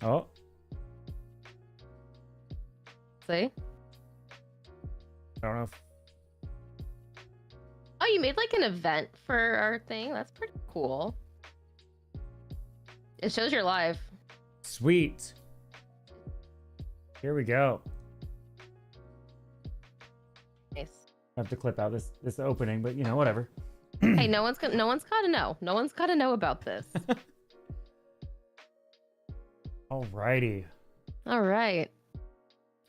Oh. See? I don't know if... Oh, you made like an event for our thing? That's pretty cool. It shows you're live. Sweet. Here we go. Nice. I have to clip out this opening, but you know, whatever. Hey, no one's got to know. No one's got to know about this. Alrighty. All right.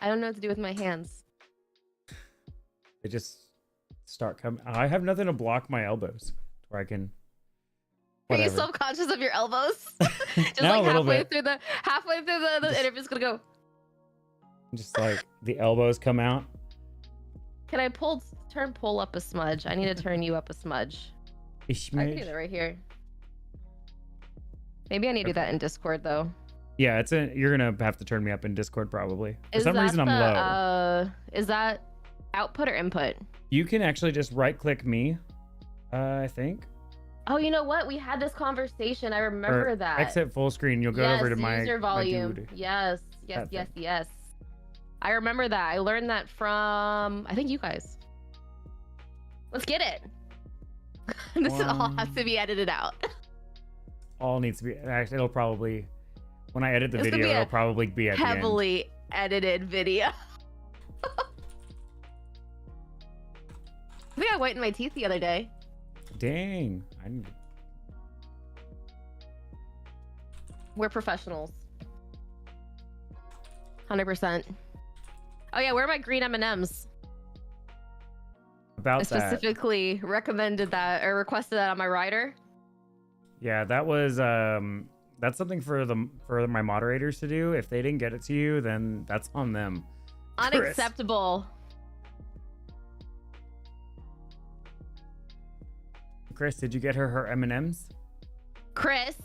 I don't know what to do with my hands. They just start coming. I have nothing to block my elbows where I can. Whatever. Are you Whatever. self-conscious of your elbows? Just Now like a little halfway bit. through the interview's gonna go. Just like the elbows come out. Can I turn pull up a smudge? I need to turn you up a smudge. A I can do smidge. that right here. Maybe I need to do that in Discord though. Yeah, you're gonna have to turn me up in Discord probably. For some reason I'm low. Is that output or input? You can actually just right click me, I think. Oh, you know what? We had this conversation. I remember Or that. Exit full screen. You'll go over to my user volume. my dude. Yes. I remember that. I learned that from I think you guys. Let's get it. This all has to be edited out. All needs to be. Actually, it'll probably when I edit the It's gonna video, be a it'll probably be at heavily edited video. I think I whitened my teeth the other day. the end. Dang. We're professionals. 100%. Oh yeah, where are my green M&Ms? About I that. specifically recommended that or requested that on my rider. Yeah, that was that's something for my moderators to do. If they didn't get it to you, then that's on them. Unacceptable. Chris, did you get her M&Ms? Chris,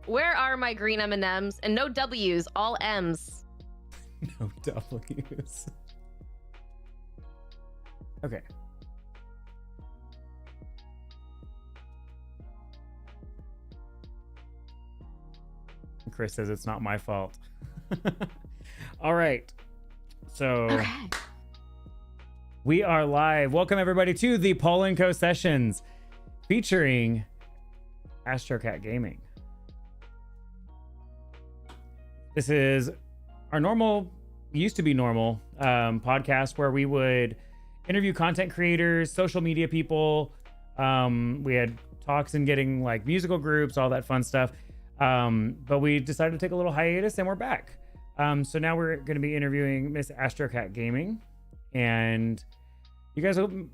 where are my green M&Ms? And no W's, all M's. No W's. Okay. Chris says it's not my fault. All right. So Okay. we are live. Welcome everybody to the Paul & Co sessions featuring AstroCat Gaming. This is our used to be normal podcast where we would interview content creators, social media people. We had talks and getting like musical groups, all that fun stuff. But we decided to take a little hiatus and we're back. So now we're going to be interviewing Miss AstroCat Gaming, and you guys will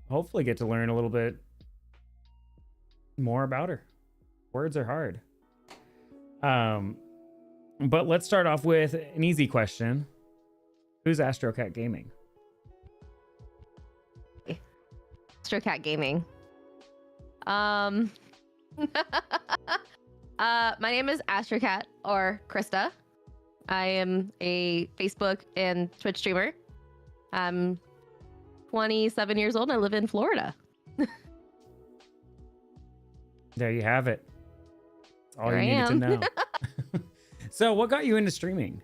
hopefully get to learn a little bit more about her. Words are hard. But let's start off with an easy question. Who's AstroCat Gaming? AstroCat Gaming. My name is AstroCat or Krista. I am a Facebook and Twitch streamer. I'm 27 years old and I live in Florida. There you have it. That's all Here you I needed to know. So what got you into streaming?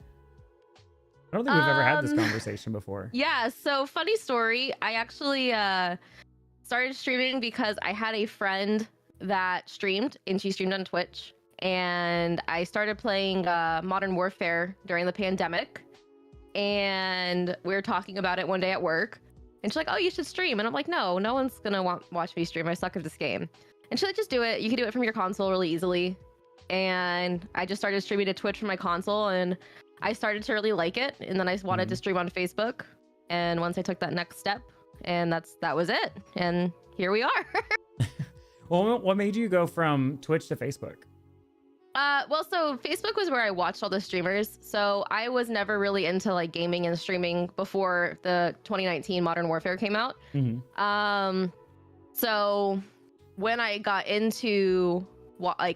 I don't think we've ever had this conversation before. Yeah, so funny story. I actually started streaming because I had a friend that streamed, and she streamed on Twitch. And I started playing Modern Warfare during the pandemic. And we were talking about it one day at work. And she's like, oh, you should stream. And I'm like, no one's going to watch me stream. I suck at this game. And she's like, just do it. You can do it from your console really easily. And I just started streaming to Twitch from my console. And I started to really like it. And then I wanted to stream on Facebook. And once I took that next step, and that was it. And here we are. Well, what made you go from Twitch to Facebook? Well, so Facebook was where I watched all the streamers. So I was never really into like gaming and streaming before the 2019 Modern Warfare came out. Mm-hmm. So when I got into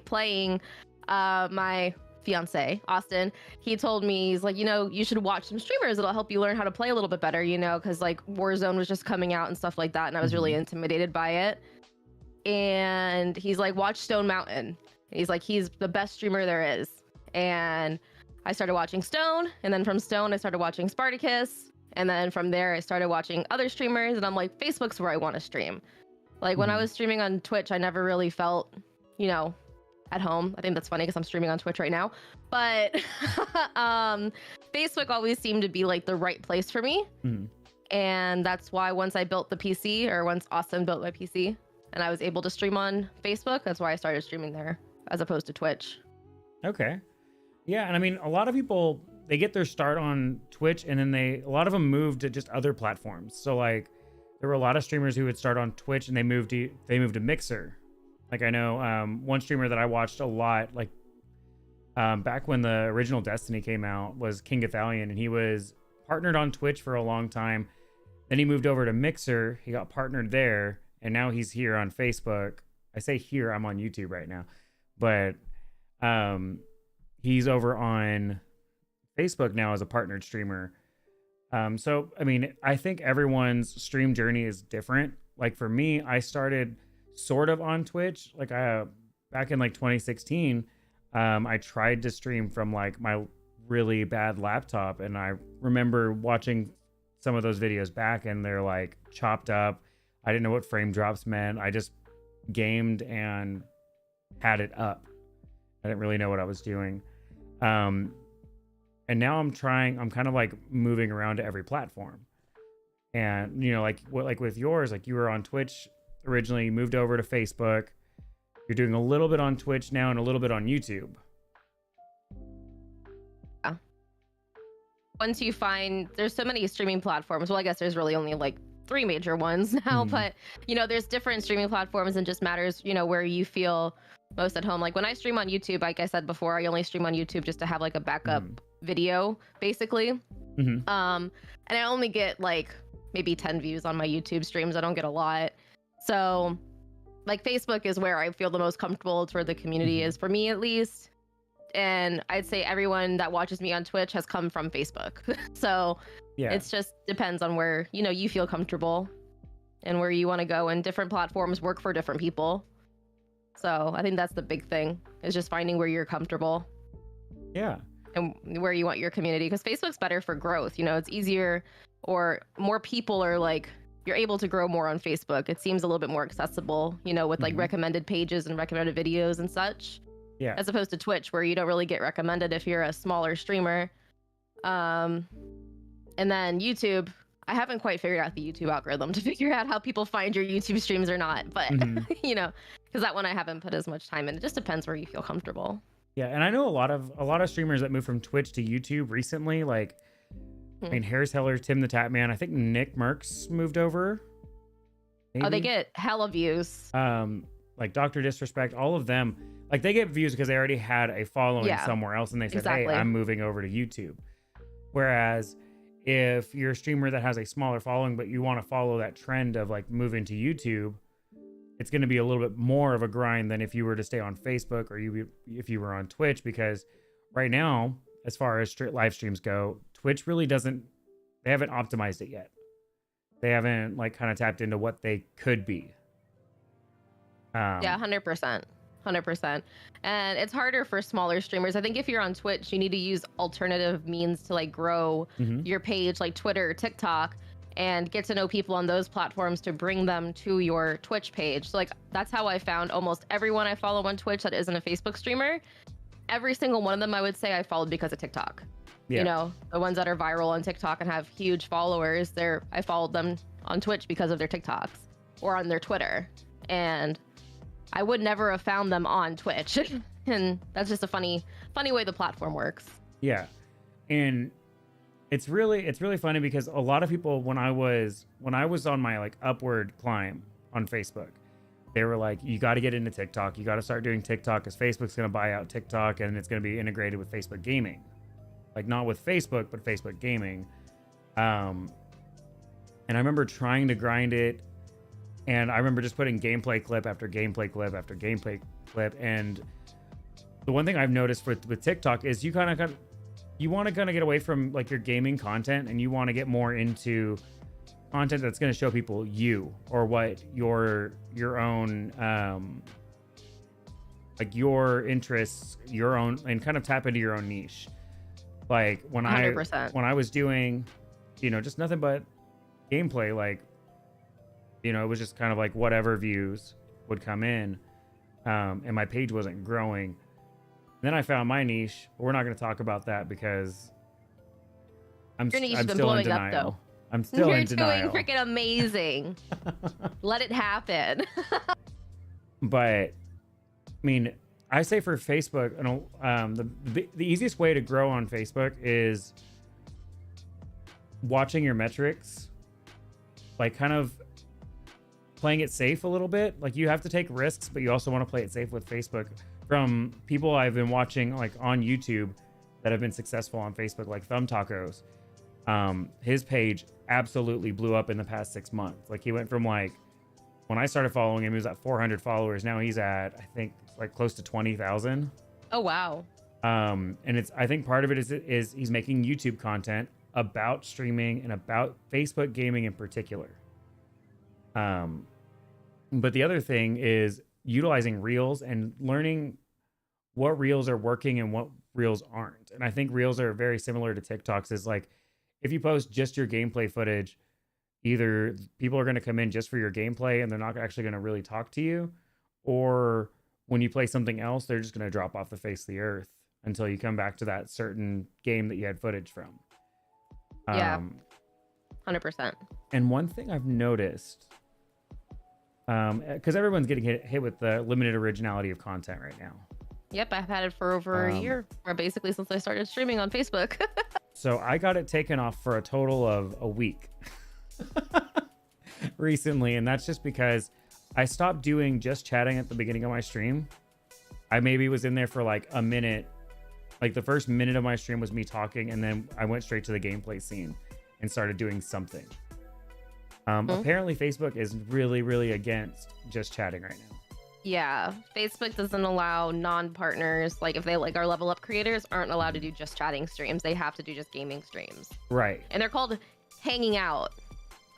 playing, my fiance Austin, he told me, he's like, you should watch some streamers. It'll help you learn how to play a little bit better, because like Warzone was just coming out and stuff like that, and I was really intimidated by it. And he's like, watch Stone Mountain. He's like, he's the best streamer there is. And I started watching Stone, and then from Stone I started watching Spartacus, and then from there I started watching other streamers, and I'm like, Facebook's where I want to stream. Like when I was streaming on Twitch, I never really felt, you know, at home. I think that's funny because I'm streaming on Twitch right now. But Facebook always seemed to be like the right place for me. And that's why once I built the PC, or once Austin built my PC and I was able to stream on Facebook, that's why I started streaming there as opposed to Twitch. Okay. Yeah. And I mean, a lot of people, they get their start on Twitch and then a lot of them moved to just other platforms. So like there were a lot of streamers who would start on Twitch and they moved to Mixer. Like I know one streamer that I watched a lot, like back when the original Destiny came out, was King Ithalian, and he was partnered on Twitch for a long time. Then he moved over to Mixer. He got partnered there, and now he's here on Facebook. I say here, I'm on YouTube right now, but he's over on Facebook now as a partnered streamer. So I mean, I think everyone's stream journey is different. Like for me, I started sort of on Twitch, like back in like 2016. I tried to stream from like my really bad laptop, and I remember watching some of those videos back, and they're like chopped up. I didn't know what frame drops meant. I just gamed and had it up. I didn't really know what I was doing. And now I'm kind of like moving around to every platform. And you know, like with yours, like you were on Twitch originally, moved over to Facebook. You're doing a little bit on Twitch now and a little bit on YouTube. Yeah. Once you find, there's so many streaming platforms. Well, I guess there's really only like 3 major ones now, but you know, there's different streaming platforms, and just matters, you know, where you feel most at home. Like when I stream on YouTube, like I said before, I only stream on YouTube just to have like a backup video, basically. And I only get like maybe 10 views on my YouTube streams. I don't get a lot. So like Facebook is where I feel the most comfortable. It's where the community is, for me at least. And I'd say everyone that watches me on Twitch has come from Facebook. So yeah, it's just depends on where, you know, you feel comfortable and where you want to go, and different platforms work for different people. So I think that's the big thing, is just finding where you're comfortable. Yeah. And where you want your community, because Facebook's better for growth. You know, it's easier, or more people are like, you're able to grow more on Facebook. It seems a little bit more accessible, you know, with like recommended pages and recommended videos and such. Yeah. As opposed to Twitch, where you don't really get recommended if you're a smaller streamer. And then YouTube, I haven't quite figured out the YouTube algorithm to figure out how people find your YouTube streams or not. But, you know, because that one I haven't put as much time in. It just depends where you feel comfortable. Yeah. And I know a lot of streamers that moved from Twitch to YouTube recently, like, I mean, Harris Heller, Tim the Tatman, I think Nick Merckx moved over. Maybe. Oh, they get hella views. Like Dr. Disrespect, all of them, like they get views because they already had a following somewhere else, and they said, hey, I'm moving over to YouTube. Whereas if you're a streamer that has a smaller following, but you want to follow that trend of like moving to YouTube, it's going to be a little bit more of a grind than if you were to stay on Facebook, or if you were on Twitch, because right now, as far as live streams go, Twitch really they haven't optimized it yet. They haven't like kind of tapped into what they could be. Yeah, 100%. 100%. And it's harder for smaller streamers. I think if you're on Twitch, you need to use alternative means to like grow your page, like Twitter, TikTok, and get to know people on those platforms to bring them to your Twitch page. So like that's how I found almost everyone I follow on Twitch that isn't a Facebook streamer. Every single one of them I would say I followed because of TikTok. Yeah. You know, the ones that are viral on TikTok and have huge followers, I followed them on Twitch because of their TikToks or on their Twitter. And I would never have found them on Twitch. And that's just a funny way the platform works. Yeah. And it's really funny because a lot of people, when I was on my like upward climb on Facebook, they were like, you got to get into TikTok. You got to start doing TikTok because Facebook's going to buy out TikTok and it's going to be integrated with Facebook Gaming. Like not with Facebook, but Facebook Gaming. And I remember trying to grind it. And I remember just putting gameplay clip after gameplay clip after gameplay clip. And the one thing I've noticed with TikTok is you want to kind of get away from like your gaming content, and you want to get more into content that's going to show people you, or what your own like your interests, your own, and kind of tap into your own niche. Like 100%. when I was doing, just nothing but gameplay, like, it was just kind of like whatever views would come in, and my page wasn't growing. Then I found my niche, but we're not going to talk about that because Your niche has I'm been still in blowing up, denial. though. I'm still You're in doing denial. freaking amazing. Let it happen. But I mean, I say for Facebook, the easiest way to grow on Facebook is watching your metrics, like kind of playing it safe a little bit. Like you have to take risks, but you also want to play it safe with Facebook. From people I've been watching like on YouTube that have been successful on Facebook, like Thumb Tacos, his page absolutely blew up in the past 6 months. Like he went from like, when I started following him, he was at 400 followers. Now he's at, I think, like close to 20,000. Oh, wow. And I think part of it is he's making YouTube content about streaming and about Facebook gaming in particular. But the other thing is utilizing reels and learning what reels are working and what reels aren't. And I think reels are very similar to TikToks. Is like, if you post just your gameplay footage, either people are going to come in just for your gameplay and they're not actually going to really talk to you, or when you play something else, they're just going to drop off the face of the earth until you come back to that certain game that you had footage from. Yeah. 100%. And one thing I've noticed, because everyone's getting hit with the limited originality of content right now. Yep, I've had it for over a year, or basically since I started streaming on Facebook. So I got it taken off for a total of a week recently, and that's just because I stopped doing just chatting at the beginning of my stream. I maybe was in there for like a minute. Like the first minute of my stream was me talking, and then I went straight to the gameplay scene and started doing something. Apparently Facebook is really, really against just chatting right now. Yeah, Facebook doesn't allow non-partners, like if they like our level up creators, aren't allowed to do just chatting streams. They have to do just gaming streams. Right. And they're called hanging out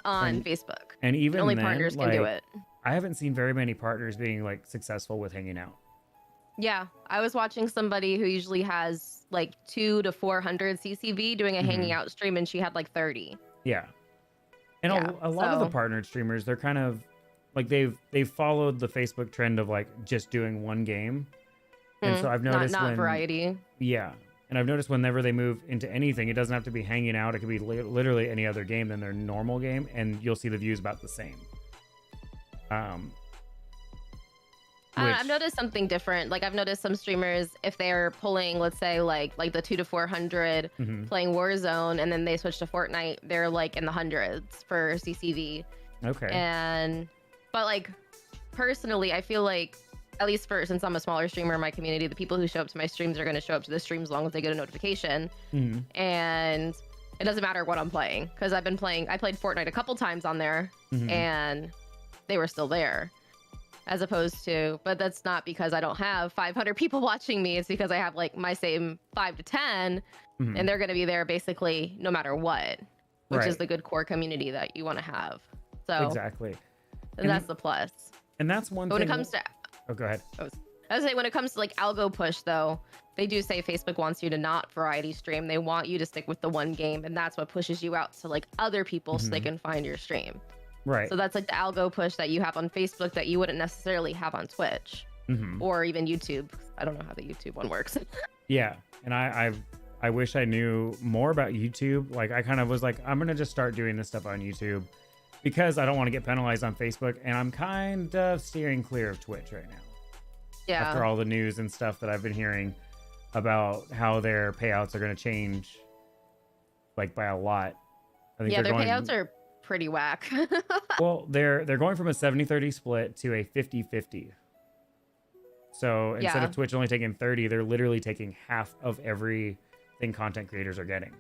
on Facebook. And even only then, partners can do it. I haven't seen very many partners being like successful with hanging out. Yeah, I was watching somebody who usually has like 200 to 400 CCV doing a hanging out stream, and she had like 30. Yeah. And Yeah, a lot of the partnered streamers, they're kind of like they've followed the Facebook trend of like just doing one game. And so I've noticed not variety. Yeah. And I've noticed whenever they move into anything, it doesn't have to be hanging out. It could be literally any other game than their normal game, and you'll see the views about the same. I've noticed something different. Like I've noticed some streamers, if they're pulling, let's say like the 200 to 400 playing Warzone, and then they switch to Fortnite, they're like in the hundreds for CCV. Okay. But like personally, I feel like, at least since I'm a smaller streamer in my community, the people who show up to my streams are going to show up to the streams as long as they get a notification. And it doesn't matter what I'm playing, because I played Fortnite a couple times on there, and they were still there. As opposed to, but that's not because I don't have 500 people watching me. It's because I have like my same 5 to 10, and they're going to be there basically no matter what, which is the good core community that you want to have. So exactly. And that's the plus. And that's one thing. When it comes to, oh, go ahead. I was saying, when it comes to like algo push though, they do say Facebook wants you to not variety stream. They want you to stick with the one game, and that's what pushes you out to like other people so they can find your stream. Right. So that's like the algo push that you have on Facebook that you wouldn't necessarily have on Twitch or even YouTube. I don't know how the YouTube one works. Yeah. And I wish I knew more about YouTube. Like I kind of was like, I'm going to just start doing this stuff on YouTube because I don't want to get penalized on Facebook. And I'm kind of steering clear of Twitch right now. Yeah. After all the news and stuff that I've been hearing about how their payouts are going to change like by a lot. I think their payouts are pretty whack. Well, they're going from a 70-30 split to a 50-50. So instead of Twitch only taking 30, they're literally taking half of everything content creators are getting.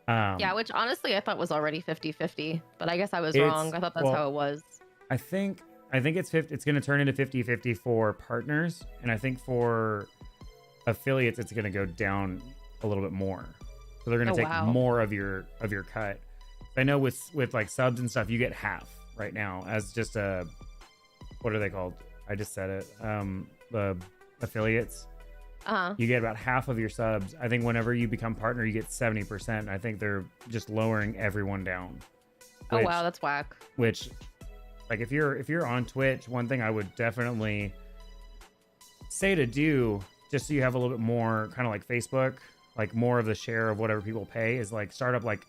Yeah, which honestly I thought was already 50-50, but I guess I was wrong. I thought that's how it was. I think it's going to turn into 50-50 for partners, and I think for affiliates it's going to go down a little bit more. So they're going to take more of your cut. I know with like subs and stuff, you get half right now as just what are they called? I just said it. The affiliates. you get about half of your subs. I think whenever you become partner, you get 70%. I think they're just lowering everyone down. Oh wow, that's whack. Which, like, if you're on Twitch, one thing I would definitely say to do, just so you have a little bit more, kind of like Facebook, like more of the share of whatever people pay, is like start up like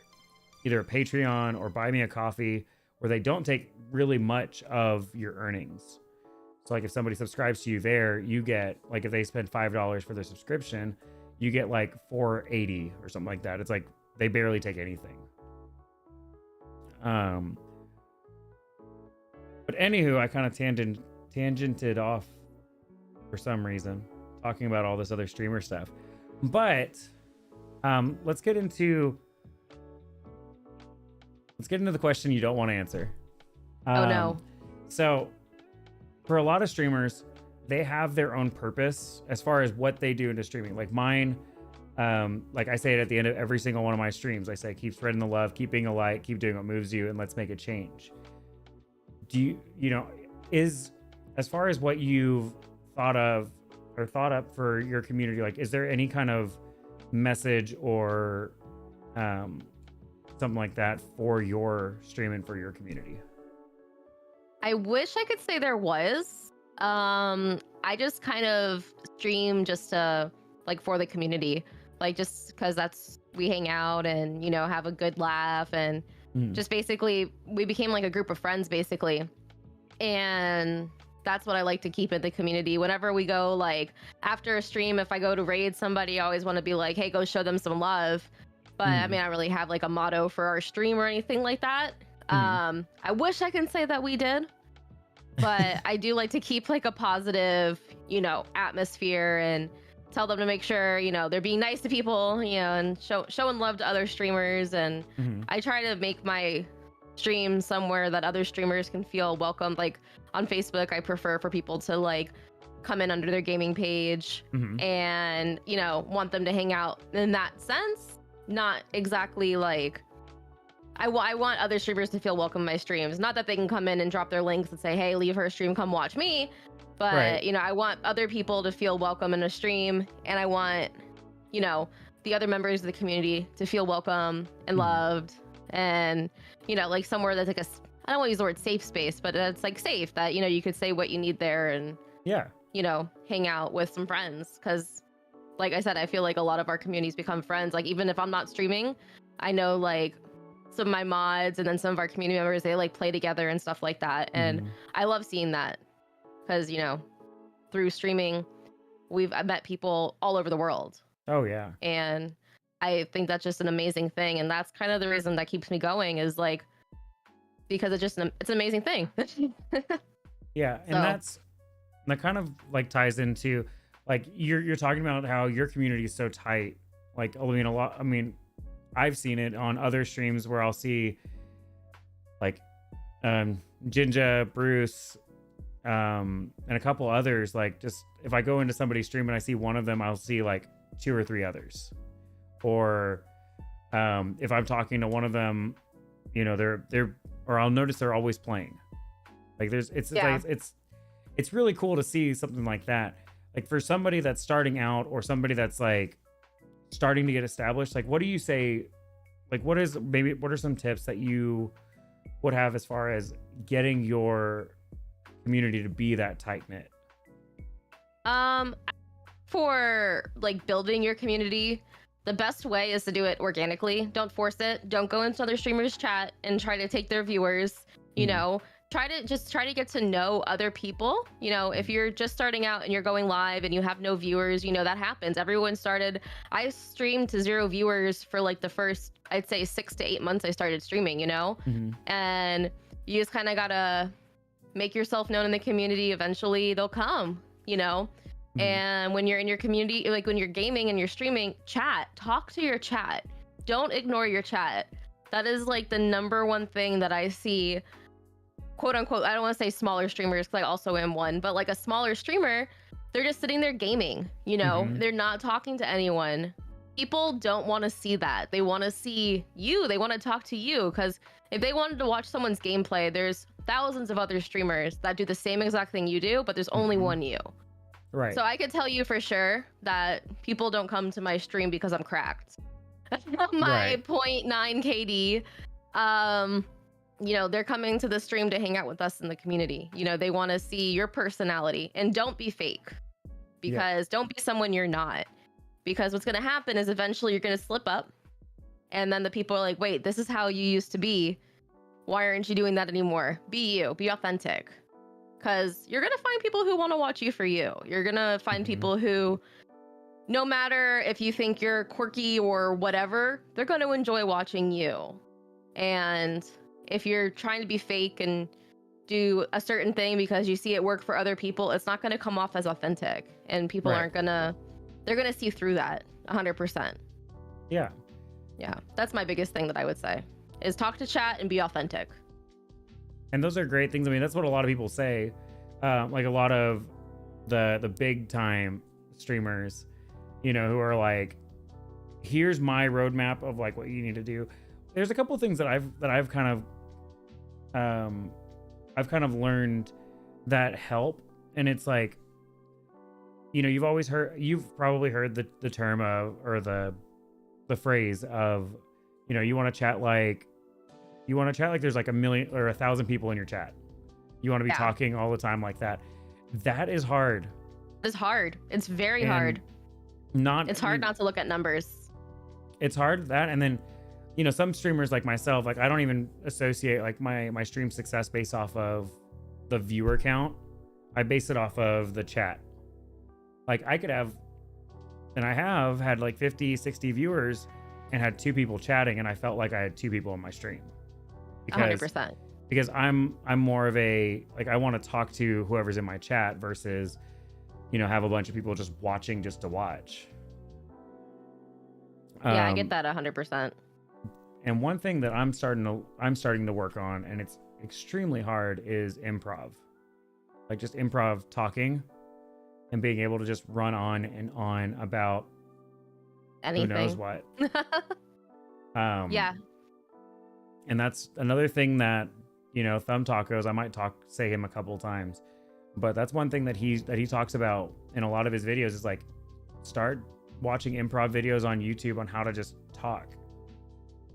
either a Patreon or Buy Me a Coffee, where they don't take really much of your earnings. So like if somebody subscribes to you there, you get, like, if they spend $5 for their subscription, you get like $4.80 or something like that. It's like they barely take anything. But anywho, I kind of tangented off for some reason, talking about all this other streamer stuff. But let's get into the question you don't want to answer. Oh no. So for a lot of streamers, they have their own purpose as far as what they do into streaming. Like mine, like I say it at the end of every single one of my streams, I say, keep spreading the love, keep being a light, keep doing what moves you, and let's make a change. Do you know, is, as far as what you've thought of or thought up for your community, like, is there any kind of message or something like that for your stream and for your community? I wish I could say there was. I just kind of stream just to, like, for the community, like, just because that's, we hang out and, you know, have a good laugh, and just basically we became like a group of friends basically, and that's what I like to keep in the community. Whenever we go, like after a stream, if I go to raid somebody, I always want to be like, hey, go show them some love. But I mean, I don't really have like a motto for our stream or anything like that. I wish I can say that we did, but I do like to keep like a positive, you know, atmosphere, and tell them to make sure, you know, they're being nice to people, you know, and showing love to other streamers. And I try to make my stream somewhere that other streamers can feel welcome. Like on Facebook, I prefer for people to like come in under their gaming page and, you know, want them to hang out in that sense. Not exactly like, I want other streamers to feel welcome in my streams. Not that they can come in and drop their links and say, hey, leave her stream, come watch me. But, you know, I want other people to feel welcome in a stream, and I want, you know, the other members of the community to feel welcome and loved, and, you know, like somewhere that's like I don't want to use the word safe space, but it's like safe, that, you know, you could say what you need there and, you know, hang out with some friends. Because, like I said, I feel like a lot of our communities become friends. Like, even if I'm not streaming, I know like some of my mods and then some of our community members, they like play together and stuff like that. And I love seeing that. Because, you know, through streaming, I've met people all over the world. Oh, yeah. And I think that's just an amazing thing. And that's kind of the reason that keeps me going, is like, because it's an amazing thing. Yeah. And that kind of like ties into, like, you're talking about how your community is so tight. Like, I mean, I've seen it on other streams where I'll see like Jinja, Bruce, and a couple others. Like, just if I go into somebody's stream and I see one of them, I'll see like 2 or 3 others. Or if I'm talking to one of them, you know, or I'll notice they're always playing. Like, it's really cool to see something like that. Like, for somebody that's starting out, or somebody that's like starting to get established, like, what do you say, like, what are some tips that you would have as far as getting your community to be that tight knit? For like building your community, the best way is to do it organically. Don't force it. Don't go into other streamers' chat and try to take their viewers. You know, try to get to know other people. You know, if you're just starting out and you're going live and you have no viewers, you know, that happens. I streamed to 0 viewers for like the first, I'd say 6 to 8 months I started streaming, you know, and you just kind of gotta make yourself known in the community. Eventually they'll come, you know. And when you're in your community, like when you're gaming and you're streaming, talk to your chat. Don't ignore your chat. That is like the #1 thing that I see, quote unquote, I don't want to say smaller streamers, because I also am one, but like a smaller streamer, they're just sitting there gaming, you know, they're not talking to anyone. People don't want to see that. They want to see you. They want to talk to you, because if they wanted to watch someone's gameplay, there's thousands of other streamers that do the same exact thing you do, but there's only one you. Right. So I could tell you for sure that people don't come to my stream because I'm cracked. My Right. 0.9 KD. They're coming to the stream to hang out with us in the community. They want to see your personality, and don't be fake, because don't be someone you're not. Because what's going to happen is eventually you're going to slip up, and then the people are like, wait, this is how you used to be. Why aren't you doing that anymore? Be you, be authentic. Because you're going to find people who want to watch you for you. You're going to find people who, no matter if you think you're quirky or whatever, they're going to enjoy watching you. And if you're trying to be fake and do a certain thing because you see it work for other people, it's not going to come off as authentic. And people aren't going to, they're going to see through that 100%. Yeah. Yeah. That's my biggest thing that I would say is talk to chat and be authentic. And those are great things. I mean, that's what a lot of people say. Like a lot of the big time streamers, who are like, here's my roadmap of like what you need to do. There's a couple of things that I've kind of learned that help. And it's like, you've probably heard the term of, or the phrase of, you want to chat like there's like 1 million or 1,000 people in your chat. You want to be talking all the time like that. That is hard. It's hard. It's very hard. It's hard not to look at numbers. It's hard that, and then, some streamers like myself, like I don't even associate like my stream success based off of the viewer count. I base it off of the chat. Like I could have, and I have had like 50, 60 viewers and had 2 people chatting, and I felt like I had 2 people on my stream. 100%. Because I'm more of a, like, I want to talk to whoever's in my chat versus, have a bunch of people just watching just to watch. Yeah, I get that 100%. And one thing that I'm starting to work on, and it's extremely hard, is improv. Like just improv talking and being able to just run on and on about anything. Who knows what. Yeah. And that's another thing that, Thumb Tacos, I might say him a couple of times, but that's one thing that he talks about in a lot of his videos is like, start watching improv videos on YouTube on how to just talk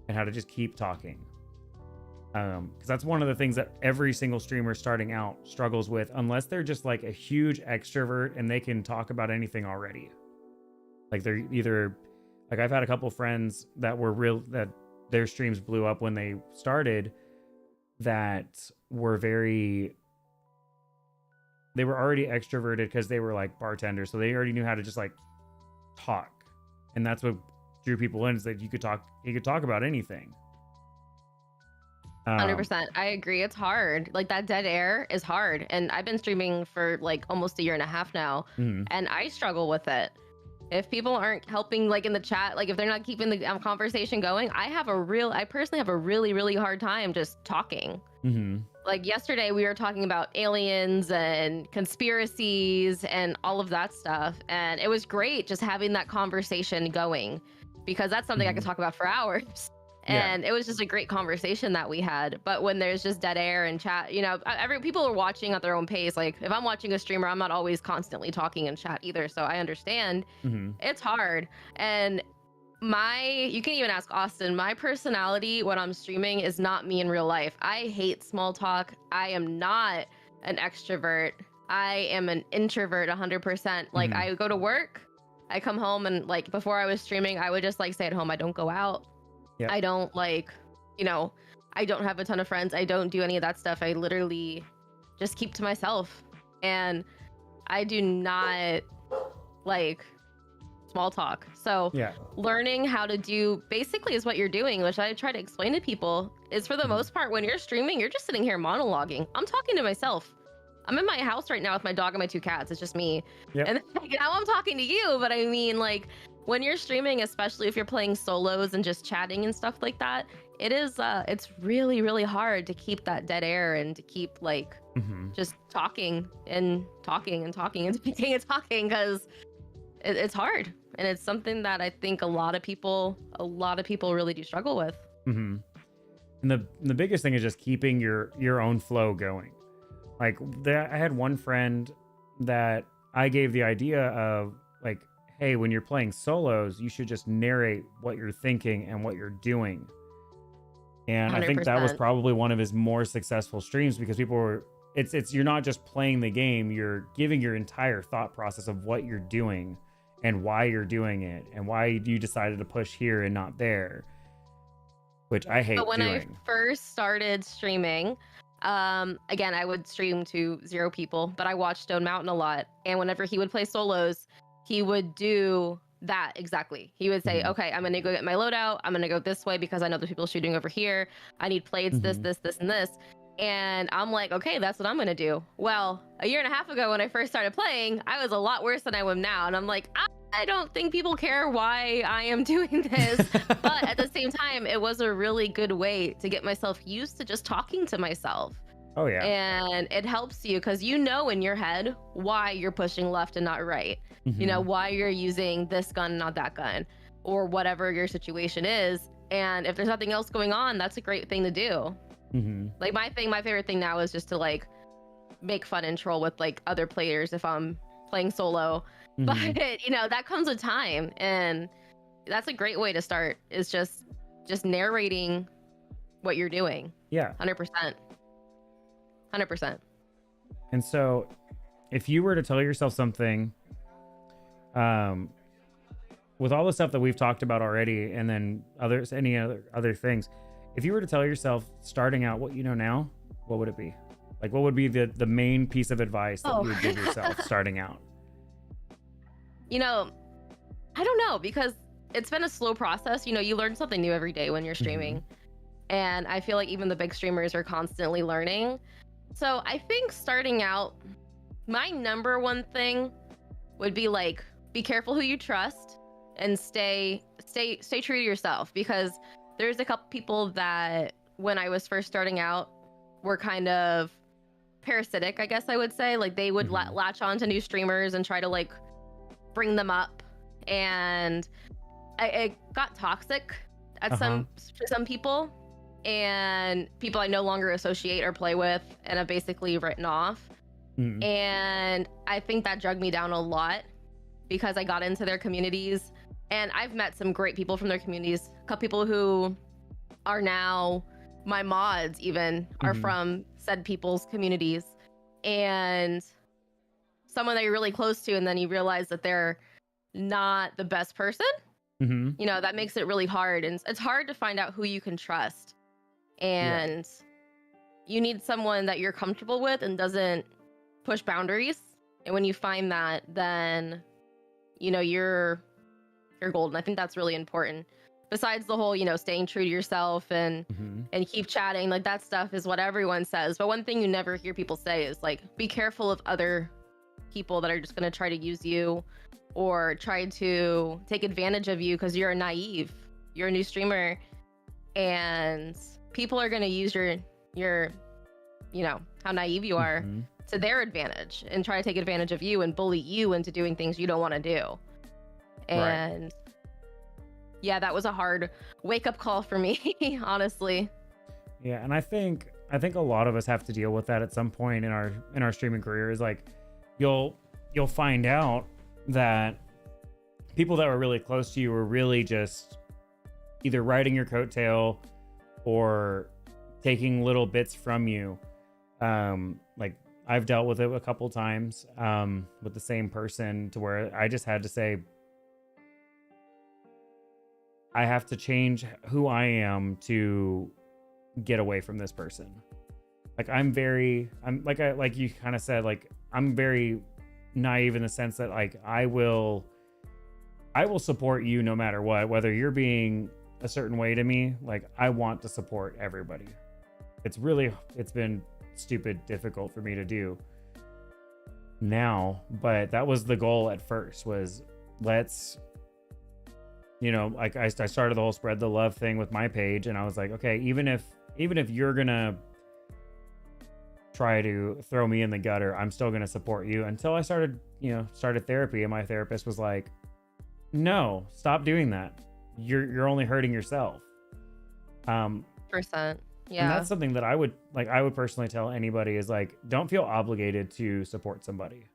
and how to just keep talking. Because that's one of the things that every single streamer starting out struggles with, unless they're just like a huge extrovert and they can talk about anything already. Like they're either, like I've had a couple friends that that their streams blew up when they started, that were they were already extroverted because they were like bartenders, so they already knew how to just like talk, and that's what drew people in, is that you could talk about anything. 100%. I agree. It's hard. Like that dead air is hard, and I've been streaming for like almost 1.5 years now, and I struggle with it. If people aren't helping, like in the chat, like if they're not keeping the conversation going, I personally have a really, really hard time just talking. Like yesterday we were talking about aliens and conspiracies and all of that stuff, and it was great just having that conversation going, because that's something I could talk about for hours. And it was just a great conversation that we had. But when there's just dead air and chat, people are watching at their own pace. Like if I'm watching a streamer, I'm not always constantly talking in chat either. So I understand it's hard. And you can even ask Austin, my personality when I'm streaming is not me in real life. I hate small talk. I am not an extrovert. I am an introvert 100%. Like I go to work, I come home, and like before I was streaming, I would just like stay at home. I don't go out. I don't I don't have a ton of friends. I don't do any of that stuff. I literally just keep to myself, and I do not like small talk. So learning how to do basically is what you're doing, which I try to explain to people, is for the most part, when you're streaming, you're just sitting here monologuing. I'm talking to myself. I'm in my house right now with my dog and my 2 cats. It's just me. And now I'm talking to you, but I mean, like, when you're streaming, especially if you're playing solos and just chatting and stuff like that, it's really, really hard to keep that dead air and to keep like just talking and talking and talking and speaking and talking, because it's hard, and it's something that I think a lot of people really do struggle with. And the biggest thing is just keeping your own flow going. Like I had one friend that I gave the idea of like, hey, when you're playing solos, you should just narrate what you're thinking and what you're doing. And I think that was 100%. probably one of his more successful streams because people were, it's you're not just playing the game, you're giving your entire thought process of what you're doing and why you're doing it and why you decided to push here and not there, which I hate But when doing. I first started streaming, again, I would stream to 0 people, but I watched Stone Mountain a lot. And whenever he would play solos, he would do that exactly. He would say, Mhm. okay, I'm going to go get my loadout. I'm going to go this way because I know there's people shooting over here. I need plates, this, Mhm. this, and this. And I'm like, okay, that's what I'm going to do. Well, a year and a half ago when I first started playing, I was a lot worse than I am now. And I'm like, I don't think people care why I am doing this. But at the same time, it was a really good way to get myself used to just talking to myself. Oh yeah. And it helps you because you know in your head why you're pushing left and not right. You know, Mhm. why you're using this gun and not that gun, or whatever your situation is. And if there's nothing else going on, that's a great thing to do. Mhm. Like my favorite thing now is just to like make fun and troll with like other players if I'm playing solo. Mhm. But you know, that comes with time, and that's a great way to start, is just narrating what you're doing. Yeah. 100%. 100%. And so if you were to tell yourself something, with all the stuff that we've talked about already, and then any other things, if you were to tell yourself starting out what you know now, what would it be? Like, what would be the main piece of advice that you would give yourself starting out? You know, I don't know, because it's been a slow process. You know, you learn something new every day when you're streaming. And I feel like even the big streamers are constantly learning. So I think starting out, my number one thing would be like, be careful who you trust and stay true to yourself, because there's a couple people that when I was first starting out were kind of parasitic, I guess I would say. Like they would latch on to new streamers and try to like bring them up, and it got toxic at for some people, and people I no longer associate or play with and have basically written off. And I think that dragged me down a lot because I got into their communities, and I've met some great people from their communities. A couple people who are now my mods even are from said people's communities, and someone that you're really close to, and then you realize that they're not the best person. You know, that makes it really hard, and it's hard to find out who you can trust. And you need someone that you're comfortable with and doesn't push boundaries. And when you find that, then you know you're golden. I think that's really important. Besides the whole, you know, staying true to yourself and keep chatting, like that stuff is what everyone says. But one thing you never hear people say is like, be careful of other people that are just going to try to use you or try to take advantage of you because you're naive. You're a new streamer, and people are going to use your, you know, how naive you are to their advantage and try to take advantage of you and bully you into doing things you don't want to do. And yeah, that was a hard wake-up call for me, honestly. Yeah, and I think a lot of us have to deal with that at some point in our streaming career. Is like you'll find out that people that were really close to you were really just either riding your coattail or taking little bits from you. Like I've dealt with it a couple times with the same person, to where I just had to say, I have to change who I am to get away from this person. Like I'm like you kind of said, like I'm very naive in the sense that like I will support you no matter what, whether you're being a certain way to me. Like I want to support everybody. It's been stupid difficult for me to do now, but that was the goal at first, was let's, you know, like I started the whole spread the love thing with my page, and I was like, okay, even if you're gonna try to throw me in the gutter, I'm still gonna support you, until I started therapy, and my therapist was like, no, stop doing that. You're only hurting yourself. 100%. Yeah. And that's something that I would personally tell anybody, is like, don't feel obligated to support somebody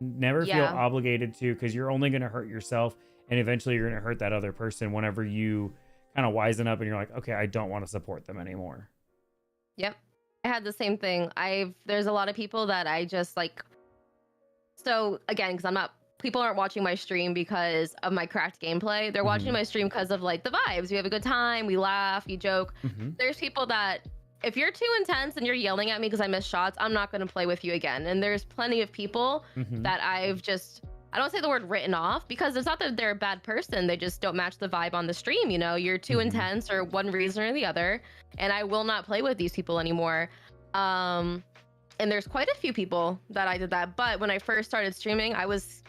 Never feel Yeah. obligated to, because you're only going to hurt yourself, and eventually you're going to hurt that other person whenever you kind of wisen up and you're like, okay, I don't want to support them anymore. Yep. I had the same thing. There's a lot of people that I just like. So again, because I'm not, people aren't watching my stream because of my cracked gameplay. They're watching Hmm. my stream because of like the vibes. We have a good time, we laugh, you joke. Hmm. There's people that if you're too intense and you're yelling at me because I missed shots, I'm not going to play with you again. And there's plenty of people Hmm. that I don't say the word written off, because it's not that they're a bad person. They just don't match the vibe on the stream. You know, you're too Hmm. intense or one reason or the other. And I will not play with these people anymore. And there's quite a few people that I did that. But when I first started streaming, I was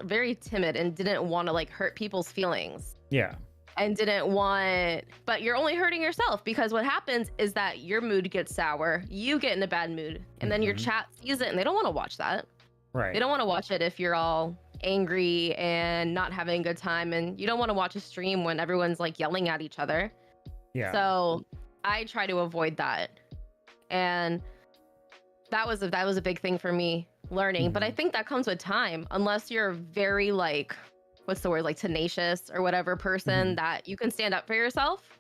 very timid and didn't want to like hurt people's feelings. Yeah. And didn't want, but you're only hurting yourself, because what happens is that your mood gets sour, you get in a bad mood, and then your Mhm. chat sees it and they don't want to watch that. Right. They don't want to watch it if you're all angry and not having a good time, and you don't want to watch a stream when everyone's like yelling at each other. Yeah. So I try to avoid that. And that was a big thing for me learning. But I Mhm. think that comes with time, unless you're very like, what's the word, like tenacious or whatever person Mhm. that you can stand up for yourself.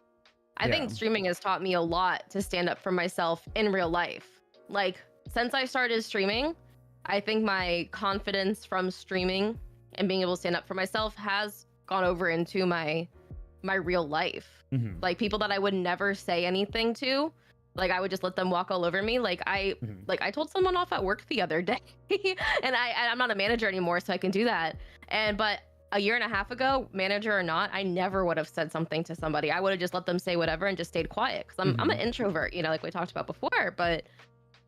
I think Yeah. streaming has taught me a lot to stand up for myself in real life. Like, since I started streaming, I think my confidence from streaming and being able to stand up for myself has gone over into my real life. Mhm. Like, people that I would never say anything to, like I would just let them walk all over me. Mhm. I told someone off at work the other day, and I'm not a manager anymore, so I can do that. But a year and a half ago, manager or not, I never would have said something to somebody. I would have just let them say whatever and just stayed quiet, because I'm an Mhm. introvert, you know, like we talked about before. But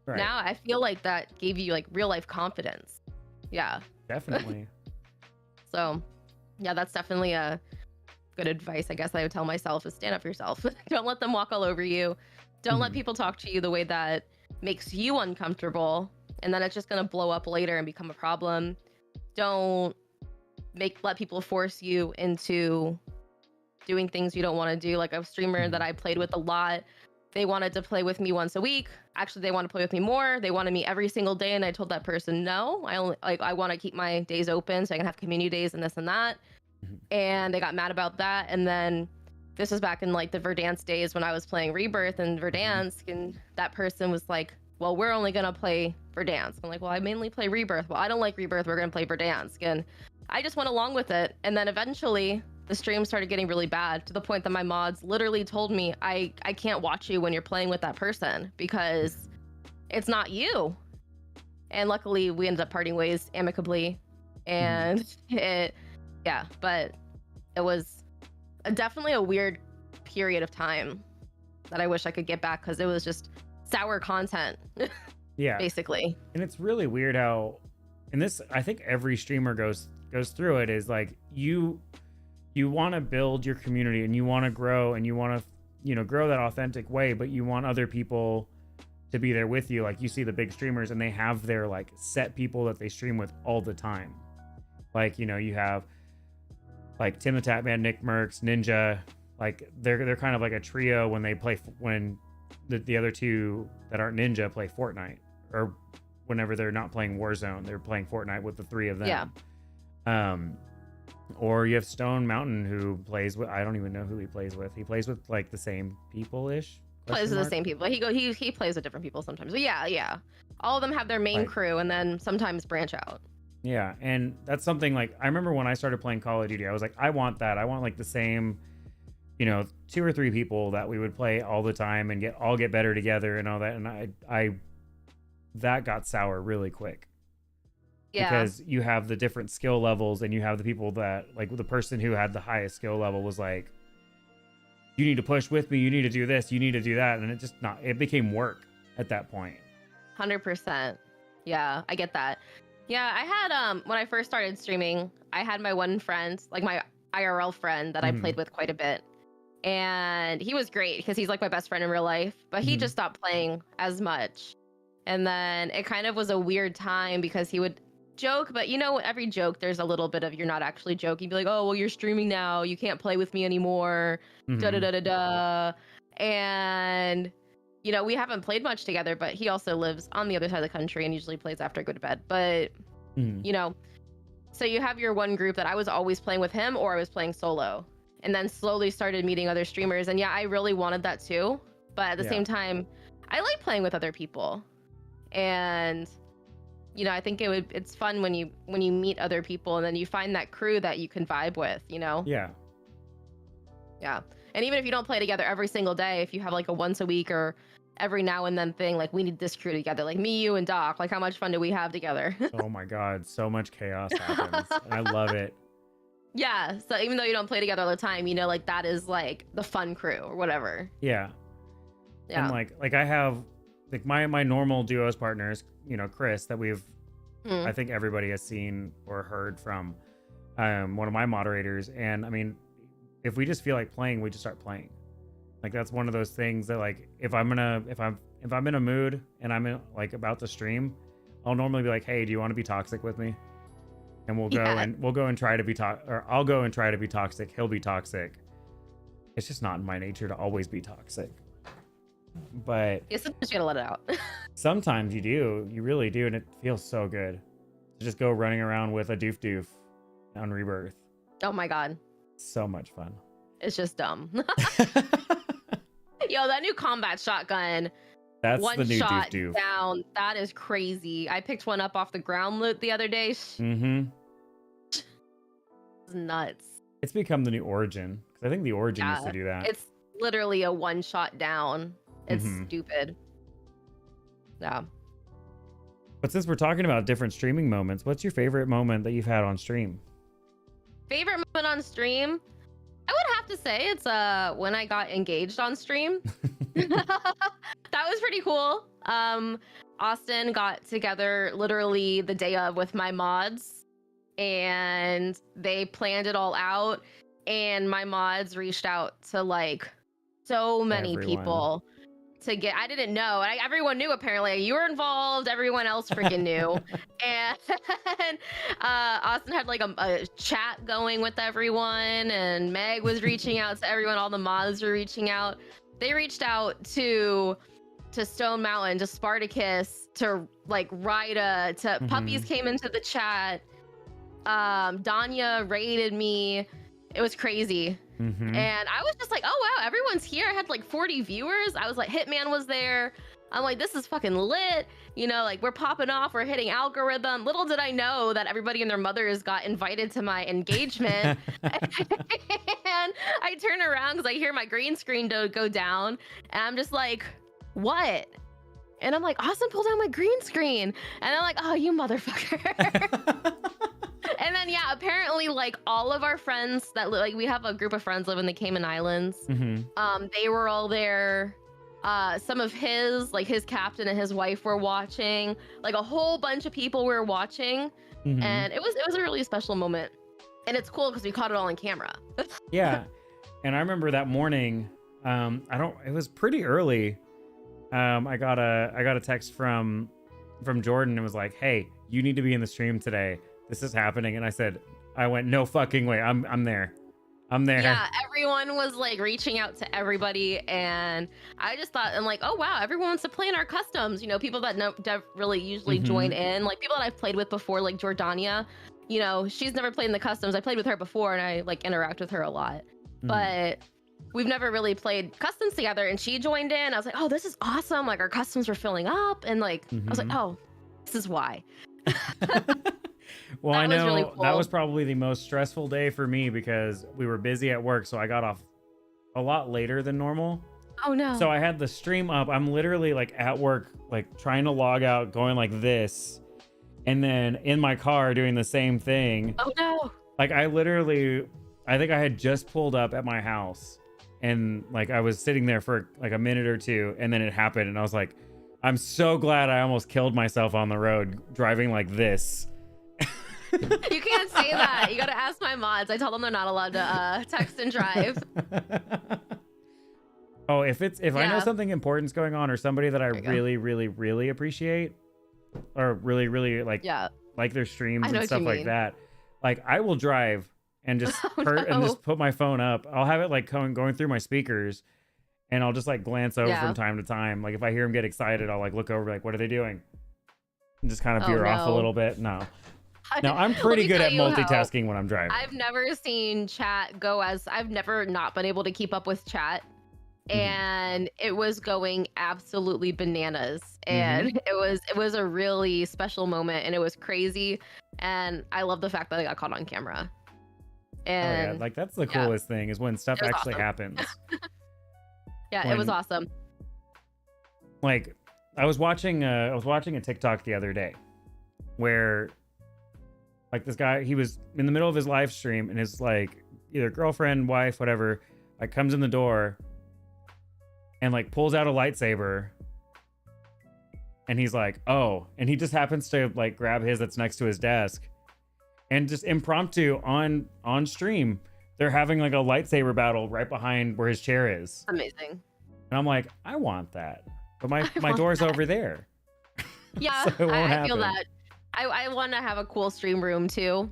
Right. now I feel like that gave you like real life confidence. Yeah. Definitely. So yeah, that's definitely a good advice, I guess I would tell myself, is stand up for yourself. Don't let them walk all over you. Don't let Mhm. people talk to you the way that makes you uncomfortable, and then it's just going to blow up later and become a problem. Don't let people force you into doing things you don't want to do. Like a streamer that Mhm. I played with a lot, they wanted to play with me once a week. Actually, they want to play with me more. They wanted me every single day, and I told that person no. I want to keep my days open so I can have community days and this and that. Mhm. And they got mad about that. And then this was back in like the Verdansk days when I was playing Rebirth and Verdansk, and that person was like, well, we're only gonna play Verdansk. I'm like, well, I mainly play Rebirth. Well, I don't like Rebirth, we're gonna play Verdansk. And I just went along with it. And then eventually the stream started getting really bad, to the point that my mods literally told me, I can't watch you when you're playing with that person because it's not you. And luckily we ended up parting ways amicably. And but it was definitely a weird period of time that I wish I could get back, because it was just sour content. Yeah. Basically. And it's really weird how, and this, I think every streamer goes through it, is like you want to build your community and you want to grow and you want to, grow that authentic way, but you want other people to be there with you. Like you see the big streamers and they have their like set people that they stream with all the time. Like, you have like Tim the Tatman, Nick Merckx, Ninja, like they're kind of like a trio when they play, when the other two that aren't Ninja play Fortnite, or whenever they're not playing Warzone, they're playing Fortnite with the three of them. Yeah. Or you have Stone Mountain, who plays with, I don't even know who he plays with. He plays with like the same people-ish. Plays with the same people. He plays with different people sometimes. But yeah. All of them have their main Like- crew and then sometimes branch out. Yeah, and that's something like, I remember when I started playing Call of Duty, I was like, I want that. I want like the same, 2 or 3 people that we would play all the time and get better together and all that. And I that got sour really quick. Yeah. Because you have the different skill levels, and you have the people that, like, the person who had the highest skill level was like, you need to push with me, you need to do this, you need to do that, and it became work at that point. 100%. Yeah, I get that. Yeah, I had when I first started streaming, I had my one friend, like my IRL friend that I Mhm. played with quite a bit. And he was great because he's like my best friend in real life, but he Mhm. just stopped playing as much. And then it kind of was a weird time because he would joke, but every joke there's a little bit of you're not actually joking. Be like, "Oh, well, you're streaming now. You can't play with me anymore." Da da Mhm. da da da. And we haven't played much together, but he also lives on the other side of the country and usually plays after I go to bed. But Mhm. you know. So you have your one group that I was always playing with him, or I was playing solo, and then slowly started meeting other streamers. And yeah, I really wanted that too, but at the Yeah. same time, I like playing with other people. And I think it's fun when you meet other people and then you find that crew that you can vibe with. Yeah. Yeah. And even if you don't play together every single day, if you have like a once a week or every now and then thing, like we need this crew together, like me, you, and Doc, like how much fun do we have together? Oh my God, so much chaos happens. And I love it. Yeah. So even though you don't play together all the time, like that is like the fun crew or whatever. Yeah. Yeah. And like I have like my normal duos partners, Chris, that I think everybody has seen or heard from, one of my moderators. And I mean, if we just feel like playing, we just start playing. Like that's one of those things that like if I'm in a mood and I'm about to stream, I'll normally be like, hey, do you want to be toxic with me? And we'll go and try to be or I'll go and try to be toxic. He'll be toxic. It's just not in my nature to always be toxic. But yeah, sometimes you gotta let it out. sometimes you really do, and it feels so good to just go running around with a doof on Rebirth. Oh my God. So much fun. It's just dumb. Yo, that new combat shotgun. That's one the new shot doof. Down. That is crazy. I picked one up off the ground loot the other day. Mm-hmm. It's nuts. It's become the new Origin. Because I think the Origin used to do that. It's literally a one shot down. It's Mhm. stupid. Yeah. But since we're talking about different streaming moments, what's your favorite moment that you've had on stream? Favorite moment on stream? I would have to say it's when I got engaged on stream. That was pretty cool. Austin got together literally the day of with my mods, and they planned it all out, and my mods reached out to like so many people to get. I didn't know. Everyone knew apparently. You were involved. Everyone else freaking knew. And Austin had like a chat going with everyone, and Meg was reaching out to everyone. All the mods were reaching out. They reached out to Stone Mountain, to Spartacus, to like Ryda, to Puppies came into the chat. Danya raided me. It was crazy. Mm-hmm. And I was just like, oh wow, everyone's here. I had like 40 viewers. I was like, Hitman was there. I'm like, this is fucking lit. Like we're popping off, we're hitting algorithm. Little did I know that everybody and their mothers got invited to my engagement. And I turn around because I hear my green screen go down. And I'm just like, what? And I'm like, Austin pulled down my green screen. And I'm like, oh, you motherfucker. And then yeah, apparently like all of our friends that like we have a group of friends live in the Cayman Islands. They were all there. Some of his captain and his wife were watching. Like a whole bunch of people were watching, and it was a really special moment. And it's cool because we caught it all on camera. Yeah, and I remember that morning. It was pretty early. I got a text from Jordan. And was like, hey, you need to be in the stream today. This is happening. And I went, no fucking way. I'm there. Yeah, everyone was like reaching out to everybody, and I just thought, I'm like, oh wow, everyone wants to play in our customs. People that don't really usually join in, like people that I've played with before, like Jordania. She's never played in the customs. I played with her before, and I like interact with her a lot, but we've never really played customs together. And she joined in. I was like, oh, this is awesome. Like our customs were filling up, and like I was like, oh, this is why. Well, I know really cool. That was probably the most stressful day for me because we were busy at work. So I got off a lot later than normal. Oh no. So I had the stream up. I'm literally like at work, like trying to log out, going like this. And then in my car doing the same thing. Oh no. Like I think I had just pulled up at my house and like I was sitting there for like a minute or two, and then it happened. And I was like, I'm so glad I almost killed myself on the road driving like this. You can't say that. You gotta ask my mods. I tell them they're not allowed to text and drive. Oh, if I know something important's going on, or somebody that I really, really, really appreciate, or really, really like their streams and stuff like that, like I will drive and just and just put my phone up. I'll have it like going through my speakers, and I'll just like glance over from time to time. Like if I hear them get excited, I'll like look over, like what are they doing? And just kind of veer off a little bit. No. Now, I'm Let pretty me good tell at you how multitasking when I'm driving. I've never seen chat go as I've never not been able to keep up with chat. And it was going absolutely bananas. And it was a really special moment, and it was crazy. And I love the fact that I got caught on camera. Oh yeah, And like that's the coolest thing is when stuff it was actually awesome. happens. Yeah, it was When- awesome. Like I was watching a TikTok the other day where like this guy, he was in the middle of his live stream and his like either girlfriend, wife, whatever, like comes in the door and like pulls out a lightsaber, and he's like, "Oh," and he just happens to like grab his that's next to his desk, and just impromptu on stream, they're having like a lightsaber battle right behind where his chair is. Amazing. And I'm like, I want that, but my want door's that. over there. Yeah, So it won't I feel happen. that. I want to have a cool stream room too.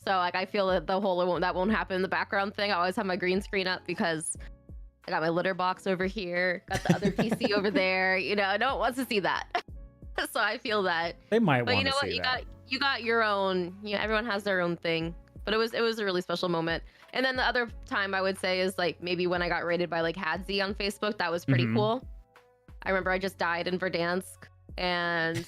So like I feel that that won't happen in the background thing. I always have my green screen up because I got my litter box over here, got the other PC over there. You know, no one wants to see that. So I feel that. They might But want you know to what? see that. You got your own. You know, everyone has their own thing. But it was a really special moment. And then the other time I would say is like maybe when I got rated by like Hadzi on Facebook. That was pretty cool. I remember I just died in Verdansk, and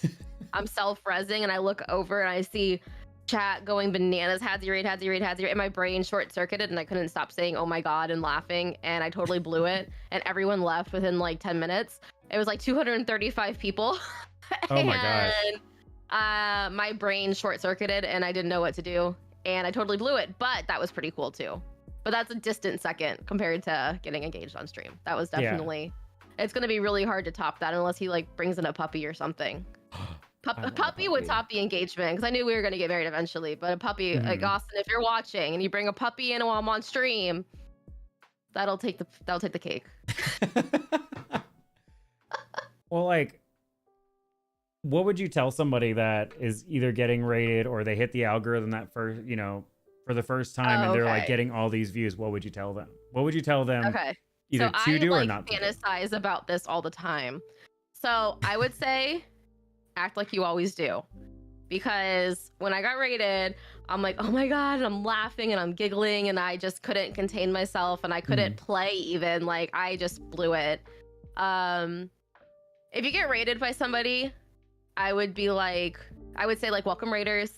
I'm self-resing, and I look over and I see chat going bananas. Hadzi raid, Hadzi raid, Hadzi raid. And my brain short-circuited, and I couldn't stop saying, "Oh my god," and laughing, and I totally blew it. And everyone left within like 10 minutes. It was like 235 people. Oh my gosh. And my brain short-circuited, and I didn't know what to do, and I totally blew it. But that was pretty cool too. But that's a distant second compared to getting engaged on stream. That was definitely. It's gonna be really hard to top that unless he like brings in a puppy or something. A puppy would top the engagement, because I knew we were gonna get married eventually. But a puppy, like Austin, if you're watching and you bring a puppy in while I'm on stream, that'll take the cake. Well, like, what would you tell somebody that is either getting rated or they hit the algorithm that first, you know, for the first time, and they're like getting all these views? What would you tell them? What would you tell them? Okay. Either so to I do like or not to do? fantasize about this all the time. So I would say act like you always do. Because when I got rated, I'm like, oh my god, and I'm laughing and I'm giggling, and I just couldn't contain myself, and I couldn't play even. Like I just blew it. If you get rated by somebody, I would say like, welcome raiders.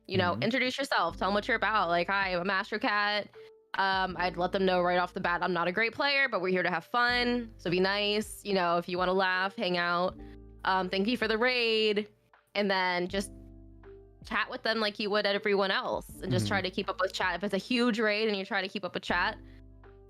You know, introduce yourself, tell them what you're about. Like, hi, I'm AstroCat. I'd let them know right off the bat I'm not a great player, but we're here to have fun. So be nice. You know, if you want to laugh, hang out. Thank you for the raid. And then just chat with them like you would at everyone else, and just try to keep up with chat. If it's a huge raid and you try to keep up with chat.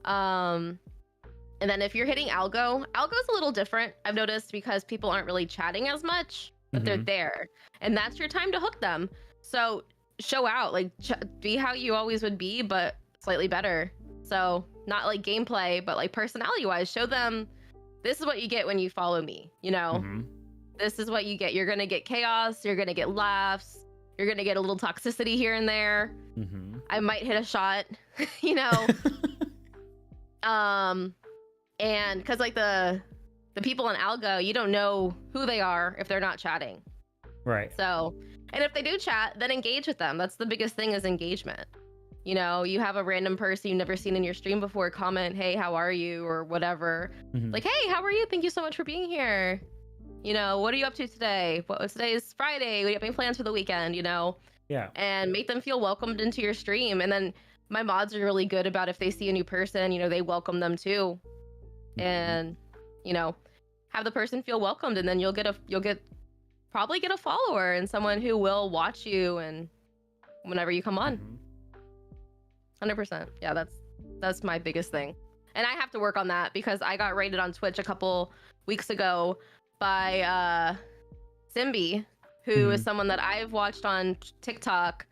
And then if you're hitting algo's a little different, I've noticed, because people aren't really chatting as much, but they're there. And that's your time to hook them. So show out, like be how you always would be, but slightly better. So not like gameplay, but like personality wise, show them this is what you get when you follow me, you know? This is what you get. You're gonna get chaos, you're gonna get laughs, you're gonna get a little toxicity here and there. I might hit a shot, you know? And because like the people on algo, you don't know who they are if they're not chatting. Right. So, and if they do chat, then engage with them. That's the biggest thing, is engagement. You know, you have a random person you've never seen in your stream before comment, hey, how are you? Or whatever. Like, hey, how are you? Thank you so much for being here. You know, what are you up to today? Today is Friday. What do you have any plans for the weekend? You know? Yeah. And make them feel welcomed into your stream. And then my mods are really good about, if they see a new person, you know, they welcome them too. And, you know, have the person feel welcomed, and then you'll probably get a follower and someone who will watch you and whenever you come on. 100%. Yeah, that's my biggest thing. And I have to work on that, because I got rated on Twitch a couple weeks ago by Simbi, who is someone that I've watched on TikTok